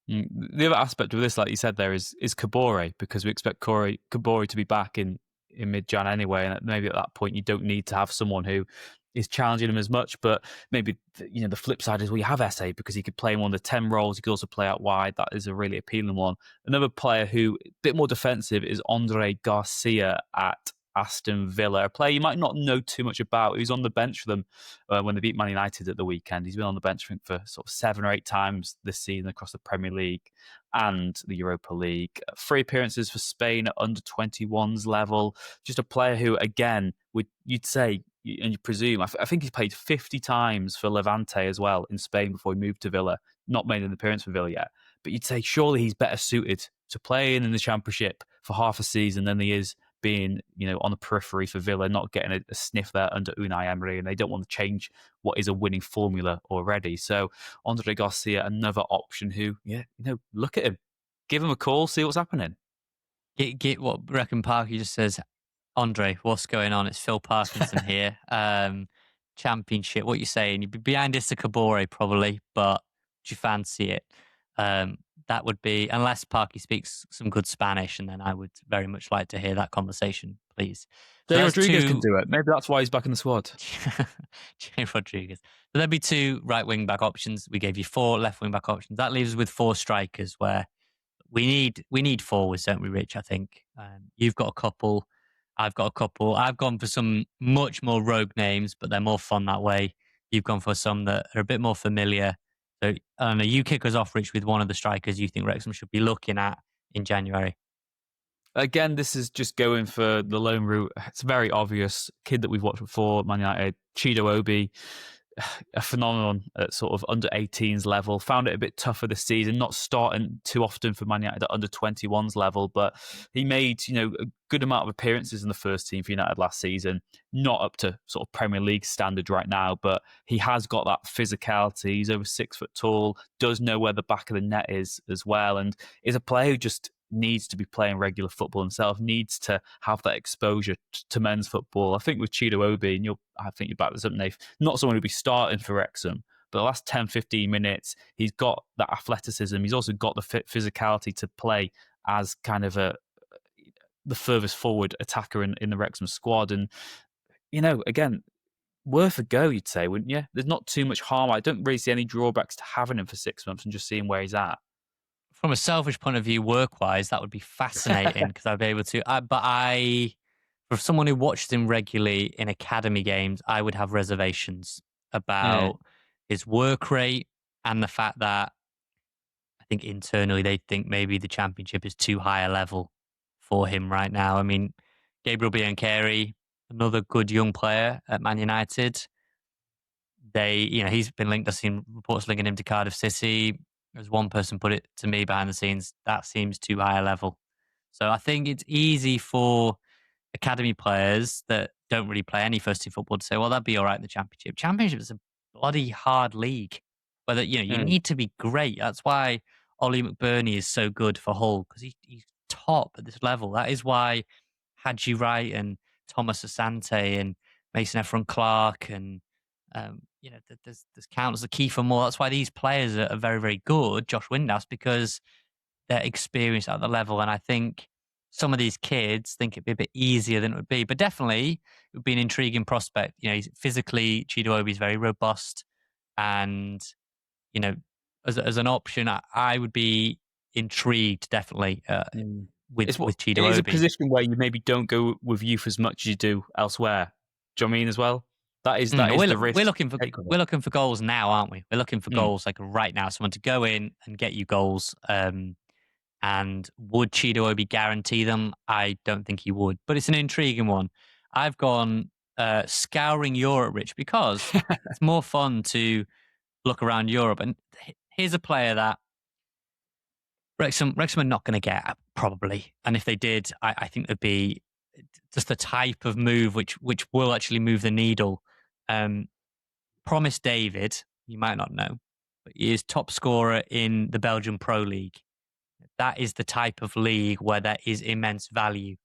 The other aspect of this, like you said there, is Kabore, because we expect Kabore to be back in mid-Jan anyway, and maybe at that point you don't need to have someone who is challenging him as much. But maybe the flip side is we have Esse because he could play in one of the 10 roles. He could also play out wide. That is a really appealing one. Another player who a bit more defensive is Andre Garcia at Aston Villa, a player you might not know too much about. He was on the bench for them when they beat Man United at the weekend. He's been on the bench, I think, for sort of 7 or 8 times this season across the Premier League and the Europa League. 3 appearances for Spain at under 21s level. Just a player who, again, you'd say, and you presume, I think he's played 50 times for Levante as well in Spain before he moved to Villa. Not made an appearance for Villa yet. But you'd say surely he's better suited to playing in the Championship for half a season than he is being, on the periphery for Villa, not getting a sniff there under Unai Emery, and they don't want to change what is a winning formula already. So Andre Garcia, another option who, look at him. Give him a call, see what's happening. Get what reckon Parky just says, Andre, what's going on? It's Phil Parkinson here. Championship, what you saying? You'd be behind Issa Kabore probably, but do you fancy it? That would be, unless Parky speaks some good Spanish, and then I would very much like to hear that conversation, please. Jay Rodriguez can do it. Maybe that's why he's back in the squad. Jay Rodriguez. So there'd be 2 right wing back options. We gave you 4 left wing back options. That leaves us with 4 strikers, where we need forwards, don't we, Rich? I think you've got a couple. I've got a couple. I've gone for some much more rogue names, but they're more fun that way. You've gone for some that are a bit more familiar. So, I don't know, you kick us off, Rich, with one of the strikers you think Wrexham should be looking at in January. Again, this is just going for the loan route. It's very obvious. Kid that we've watched before, Man United, Chido Obi, a phenomenon at sort of under 18s level. Found it a bit tougher this season, not starting too often for Man United at under 21s level, but he made, a good amount of appearances in the first team for United last season. Not up to sort of Premier League standard right now, but he has got that physicality. He's over 6 foot tall, does know where the back of the net is as well, and is a player who just needs to be playing regular football himself, needs to have that exposure to men's football. I think with Chido Obi, and I think you back this up, Nath, not someone who'll be starting for Wrexham, but the last 10, 15 minutes, he's got that athleticism. He's also got the physicality to play as kind of the furthest forward attacker in the Wrexham squad. And, again, worth a go, you'd say, wouldn't you? There's not too much harm. I don't really see any drawbacks to having him for 6 months and just seeing where he's at. From a selfish point of view, work-wise, that would be fascinating because I'd be able to. For someone who watches him regularly in academy games, I would have reservations about his work rate and the fact that I think internally they think maybe the Championship is too high a level for him right now. I mean, Gabriel Biancheri, another good young player at Man United. He's been linked. I've seen reports linking him to Cardiff City. As one person put it to me behind the scenes, that seems too high a level. So I think it's easy for academy players that don't really play any first team football to say, well, that'd be all right in the Championship. Championship is a bloody hard league. Whether you need to be great. That's why Ollie McBurney is so good for Hull, because he's top at this level. That is why Hadji Wright and Thomas Asante and Mason Efron-Clark and there's countless, Kiefer Moore. That's why these players are very, very good, Josh Windhouse, because they're experienced at the level. And I think some of these kids think it'd be a bit easier than it would be. But definitely, it would be an intriguing prospect. He's physically, Chido Obi is very robust. And, as an option, I would be intrigued, definitely, with Chido Obi. It is a position where you maybe don't go with youth as much as you do elsewhere. Do you know what I mean as well? That is the risk. We're looking for goals now, aren't we? We're looking for goals like right now. Someone to go in and get you goals. And would Chido Obi guarantee them? I don't think he would. But it's an intriguing one. I've gone scouring Europe, Rich, because it's more fun to look around Europe. And here's a player that Wrexham are not going to get, probably. And if they did, I think there'd be just the type of move which will actually move the needle. Promise David, you might not know, but he is top scorer in the Belgian Pro League. That is the type of league where there is immense value.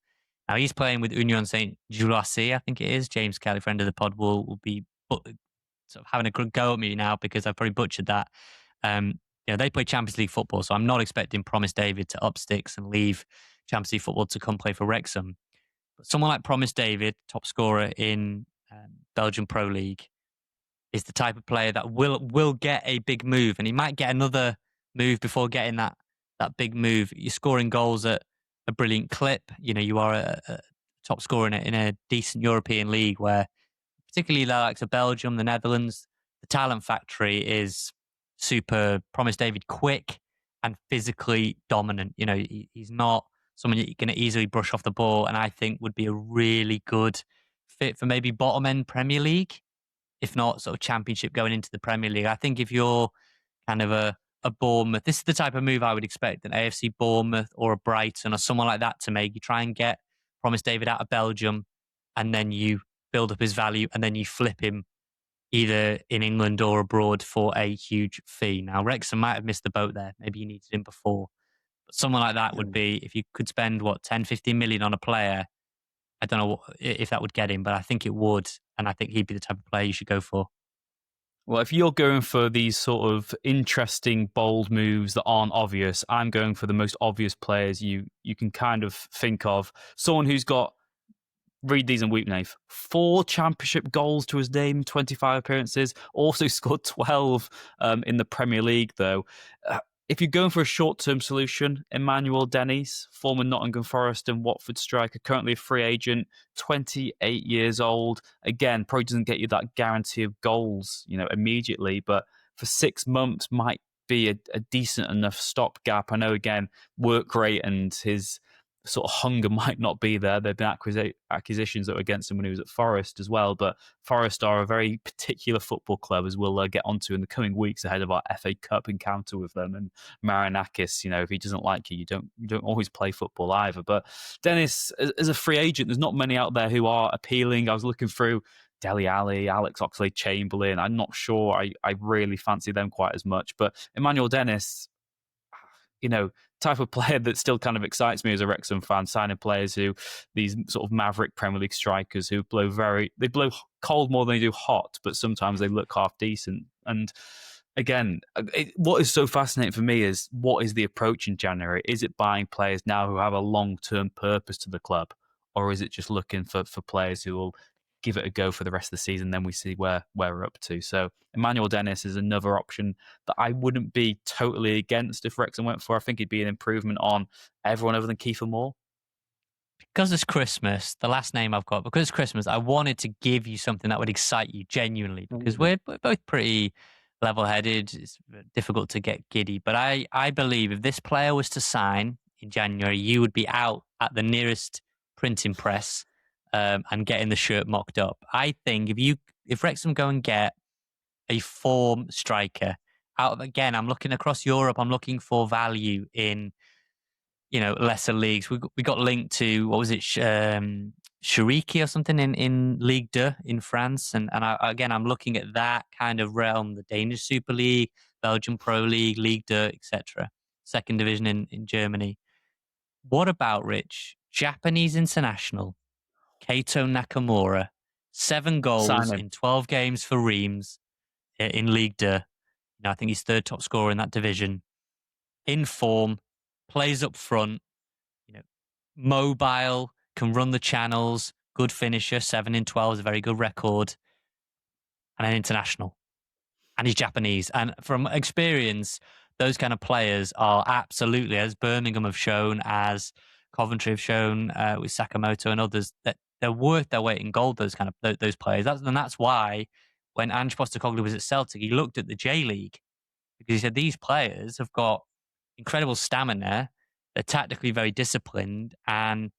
Now, he's playing with Union Saint-Gilloise, I think it is. James Kelly, friend of the pod, will be sort of having a good go at me now because I've probably butchered that. They play Champions League football, so I'm not expecting Promise David to up sticks and leave Champions League football to come play for Wrexham. But someone like Promise David, top scorer in Belgian Pro League, is the type of player that will get a big move, and he might get another move before getting that big move. You're scoring goals at a brilliant clip. You are a top scorer in a decent European league where, particularly the likes of Belgium, the Netherlands, the talent factory is super. Promise David quick and physically dominant. You know, he's not someone you're going to easily brush off the ball, and I think would be a really good fit for maybe bottom end Premier League, if not sort of Championship going into the Premier League. I think if you're kind of a Bournemouth, this is the type of move I would expect an AFC Bournemouth or a Brighton or someone like that to make. You try and get Promise David out of Belgium, and then you build up his value, and then you flip him either in England or abroad for a huge fee. Now, Wrexham might have missed the boat there. Maybe you needed him before. But someone like that would be, if you could spend, 10, 15 million on a player, I don't know if that would get him, but I think it would. And I think he'd be the type of player you should go for. Well, if you're going for these sort of interesting, bold moves that aren't obvious, I'm going for the most obvious players you can kind of think of. Someone who's got, read these and weep, Nath, 4 championship goals to his name, 25 appearances, also scored 12 in the Premier League, though. If you're going for a short-term solution, Emmanuel Dennis, former Nottingham Forest and Watford striker, currently a free agent, 28 years old. Again, probably doesn't get you that guarantee of goals, immediately, but for 6 months might be a decent enough stopgap. I know, again, work rate and his sort of hunger might not be there. There have been accusations that were against him when he was at Forest as well, but Forest are a very particular football club, as we'll get onto in the coming weeks ahead of our FA Cup encounter with them. And Marinakis, if he doesn't like you, you don't always play football either. But Dennis, as a free agent, there's not many out there who are appealing. I was looking through Dele Alli, Alex Oxlade-Chamberlain. I'm not sure I really fancy them quite as much, but Emmanuel Dennis, type of player that still kind of excites me as a Wrexham fan, signing players who, these sort of maverick Premier League strikers who they blow cold more than they do hot, but sometimes they look half decent. And again, what is so fascinating for me is, what is the approach in January? Is it buying players now who have a long-term purpose to the club? Or is it just looking for players who will give it a go for the rest of the season, then we see where we're up to. So Emmanuel Dennis is another option that I wouldn't be totally against if Wrexham went for. I think it'd be an improvement on everyone other than Kiefer Moore. Because it's Christmas, the last name I've got, because it's Christmas, I wanted to give you something that would excite you genuinely, because we're both pretty level-headed. It's difficult to get giddy, but I believe if this player was to sign in January, you would be out at the nearest printing press and getting the shirt mocked up. I think if Wrexham go and get a form striker again, I'm looking across Europe, I'm looking for value in lesser leagues. We got linked to, what was it, Shariki or something in Ligue 2 in France, and I'm looking at that kind of realm, the Danish Super League, Belgian Pro League, Ligue 2, etc. Second division in Germany. What about, Rich, Japanese international Keito Nakamura, 7 goals in 12 games for Reims in Ligue 2. I think he's third top scorer in that division. In form, plays up front, mobile, can run the channels, good finisher, 7 in 12 is a very good record, and an international. And he's Japanese. And from experience, those kind of players are absolutely, as Birmingham have shown, as Coventry have shown with Sakamoto and others, that they're worth their weight in gold, those players. That's why when Ange Postecoglou was at Celtic, he looked at the J-League, because he said these players have got incredible stamina, they're tactically very disciplined, and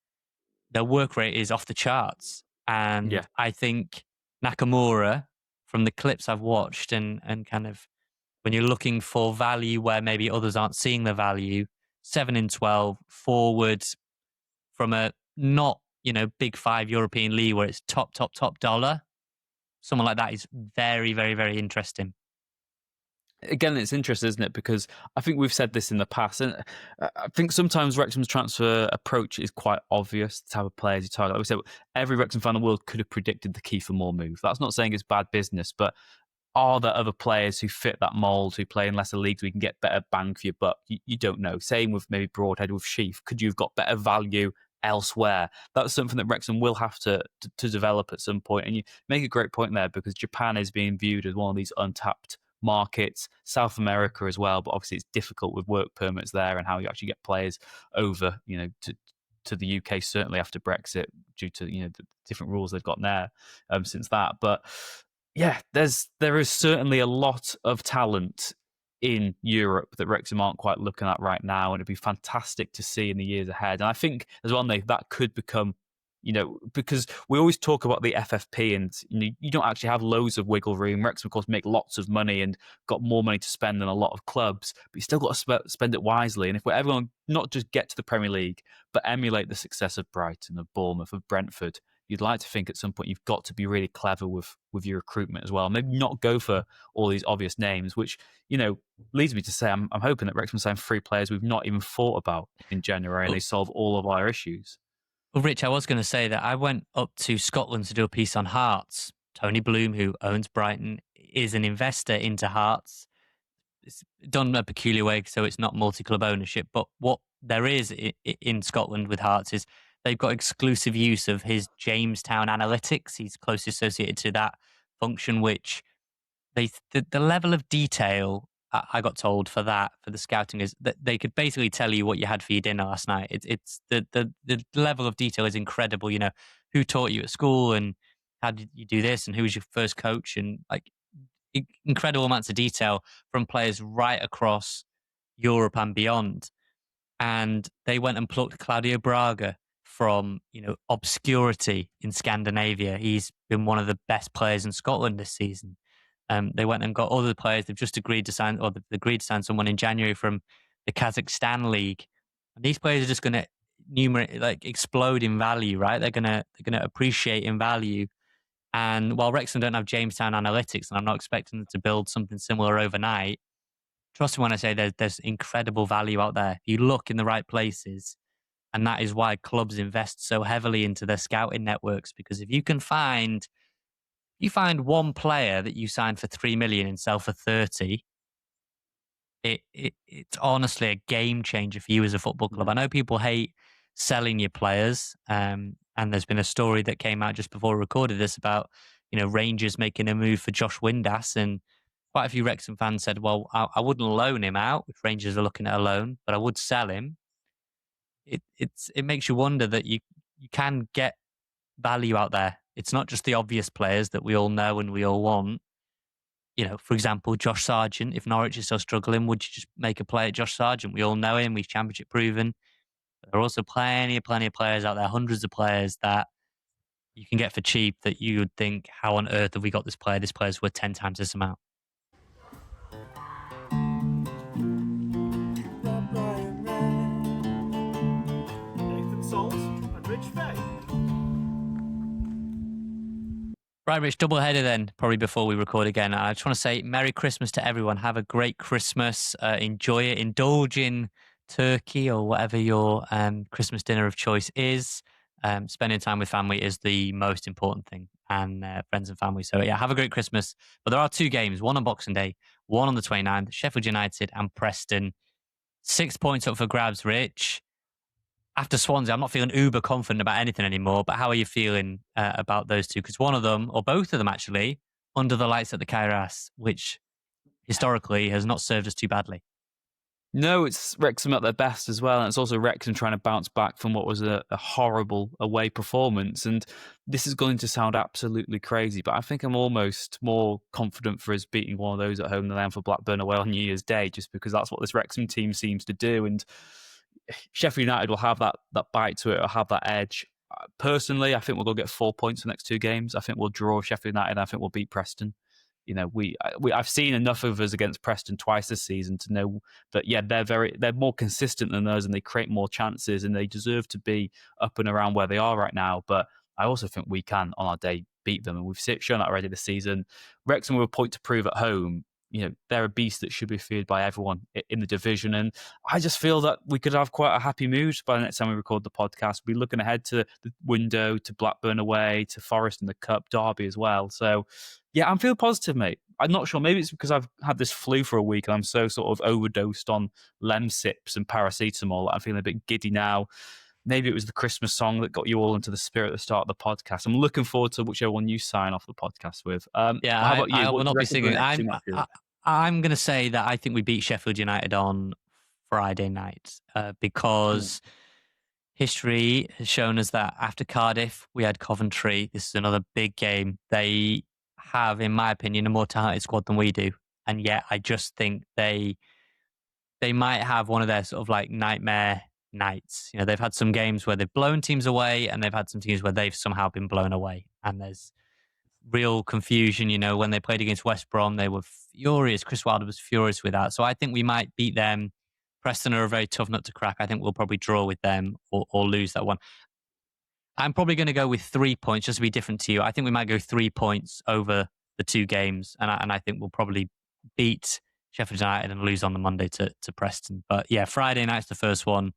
their work rate is off the charts. And I think Nakamura, from the clips I've watched and kind of when you're looking for value where maybe others aren't seeing the value, 7 in 12, forwards from a not, big 5 European league where it's top dollar. Someone like that is very, very, very interesting. Again, it's interesting, isn't it? Because I think we've said this in the past, and I think sometimes Wrexham's transfer approach is quite obvious, the type of players you target. Like we said, every Wrexham fan in the world could have predicted the Kiefer Moore move. That's not saying it's bad business, but are there other players who fit that mould, who play in lesser leagues, where you can get better bang for your buck? You don't know. Same with maybe Broadhead with Sheaf. Could you have got better value elsewhere? That's something that Wrexham will have to develop at some point. And you make a great point there, because Japan is being viewed as one of these untapped markets, South America as well, but obviously it's difficult with work permits there and how you actually get players over, to the UK, certainly after Brexit, due to the different rules they've got there since that. But yeah, there is certainly a lot of talent in Europe that Wrexham aren't quite looking at right now, and it'd be fantastic to see in the years ahead. And I think as well, Nate, that could become, because we always talk about the FFP, and you don't actually have loads of wiggle room. Wrexham, of course, make lots of money and got more money to spend than a lot of clubs, but you still got to spend it wisely. And if we're ever going to not just get to the Premier League, but emulate the success of Brighton, of Bournemouth, of Brentford, you'd like to think at some point you've got to be really clever with your recruitment as well. Maybe not go for all these obvious names, which, leads me to say I'm hoping that Wrexham sign 3 players we've not even thought about in January, and they solve all of our issues. Well, Rich, I was going to say that I went up to Scotland to do a piece on Hearts. Tony Bloom, who owns Brighton, is an investor into Hearts. It's done a peculiar way, so it's not multi-club ownership. But what there is in Scotland with Hearts is they've got exclusive use of his Jamestown analytics. He's closely associated to that function, which the level of detail I got told for the scouting is that they could basically tell you what you had for your dinner last night. It's the level of detail is incredible. Who taught you at school and how did you do this and who was your first coach, and like incredible amounts of detail from players right across Europe and beyond. And they went and plucked Claudio Braga from obscurity in Scandinavia. He's been one of the best players in Scotland this season. They went and got other players. They've just agreed to sign, or they've agreed to sign someone in January from the Kazakhstan league. And these players are just going to explode in value, right? They're going to appreciate in value. And while Wrexham don't have Jamestown analytics, and I'm not expecting them to build something similar overnight, trust me when I say there's incredible value out there. You look in the right places, and that is why clubs invest so heavily into their scouting networks. Because if you can find one player that you sign for 3 million and sell for 30, it's honestly a game changer for you as a football club. I know people hate selling your players, and there's been a story that came out just before we recorded this about Rangers making a move for Josh Windass, and quite a few Wrexham fans said, well, I wouldn't loan him out if Rangers are looking at a loan, but I would sell him. It makes you wonder that you can get value out there. It's not just the obvious players that we all know and we all want. For example, Josh Sargent. If Norwich is still struggling, would you just make a play at Josh Sargent? We all know him. He's championship proven. But there are also plenty of players out there, hundreds of players that you can get for cheap that you would think, how on earth have we got this player? This player's worth 10 times this amount. Right, Rich, double header then, probably before we record again. I just want to say Merry Christmas to everyone. Have a great Christmas. Enjoy it. Indulge in turkey or whatever your Christmas dinner of choice is. Spending time with family is the most important thing, and friends and family. So, yeah, have a great Christmas. But there are 2 games, one on Boxing Day, one on the 29th, Sheffield United and Preston. 6 points up for grabs, Rich. After Swansea, I'm not feeling uber confident about anything anymore, but how are you feeling about those 2? Because one of them, or both of them actually, under the lights at the Kairos, which historically has not served us too badly. No, it's Wrexham at their best as well. And it's also Wrexham trying to bounce back from what was a horrible away performance. And this is going to sound absolutely crazy, but I think I'm almost more confident for us beating one of those at home than I am for Blackburn away on New Year's Day, just because that's what this Wrexham team seems to do. And Sheffield United will have that bite to it, or have that edge. Personally, I think we'll go get 4 points for the next 2 games. I think we'll draw Sheffield United, and I think we'll beat Preston. I've seen enough of us against Preston twice this season to know that, yeah, they're more consistent than us, and they create more chances, and they deserve to be up and around where they are right now. But I also think we can, on our day, beat them, and we've shown that already this season. Wrexham were a point to prove at home. They're a beast that should be feared by everyone in the division. And I just feel that we could have quite a happy mood by the next time we record the podcast. We'll be looking ahead to the window, to Blackburn away, to Forest in the Cup, Derby as well. So, yeah, I'm feeling positive, mate. I'm not sure. Maybe it's because I've had this flu for a week and I'm so sort of overdosed on Lemsips and paracetamol that I'm feeling a bit giddy now. Maybe it was the Christmas song that got you all into the spirit at the start of the podcast. I'm looking forward to whichever one you sign off the podcast with. How about you? I will not be singing. I'm going to say that I think we beat Sheffield United on Friday night because history has shown us that after Cardiff, we had Coventry. This is another big game. They have, in my opinion, a more talented squad than we do. And yet I just think they might have one of their sort of like nightmare nights. You know, they've had some games where they've blown teams away, and they've had some teams where they've somehow been blown away. And there's real confusion. You know, when they played against West Brom, they were furious. Chris Wilder was furious with that. So I think we might beat them. Preston are a very tough nut to crack. I think we'll probably draw with them or lose that one. I'm probably going to go with 3 points, just to be different to you. I think we might go 3 points over the two games, and I think we'll probably beat Sheffield United and lose on the Monday to Preston. But yeah, Friday night's the first one,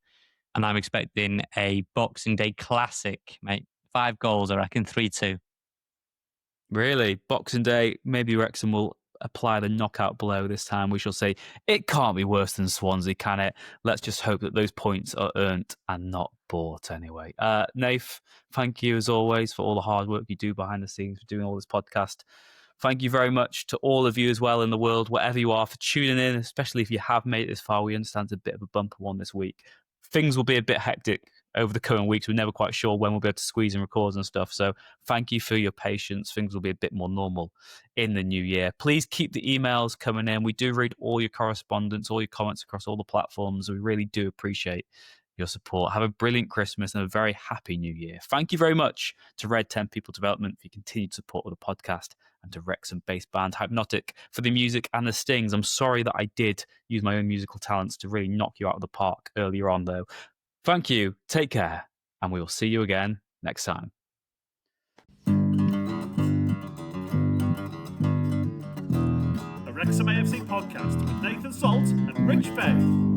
and I'm expecting a Boxing Day classic, mate. 5 goals, I reckon, 3-2. Really? Boxing Day, maybe Wrexham will apply the knockout blow this time. We shall see. It can't be worse than Swansea, can it? Let's just hope that those points are earned and not bought anyway. Nath, thank you as always for all the hard work you do behind the scenes for doing all this podcast. Thank you very much to all of you as well in the world, wherever you are, for tuning in, especially if you have made it this far. We understand it's a bit of a bumper one this week. Things will be a bit hectic over the coming weeks. We're never quite sure when we'll be able to squeeze and record and stuff. So thank you for your patience. Things will be a bit more normal in the new year. Please keep the emails coming in. We do read all your correspondence, all your comments across all the platforms. We really do appreciate your support. Have a brilliant Christmas and a very happy new year. Thank you very much to Red 10 People Development for your continued support of the podcast, and to Wrexham-based band Hypnotic for the music and the stings. I'm sorry that I did use my own musical talents to really knock you out of the park earlier on, though. Thank you, take care, and we will see you again next time. The Wrexham AFC podcast with Nathan Salt and Rich Faye.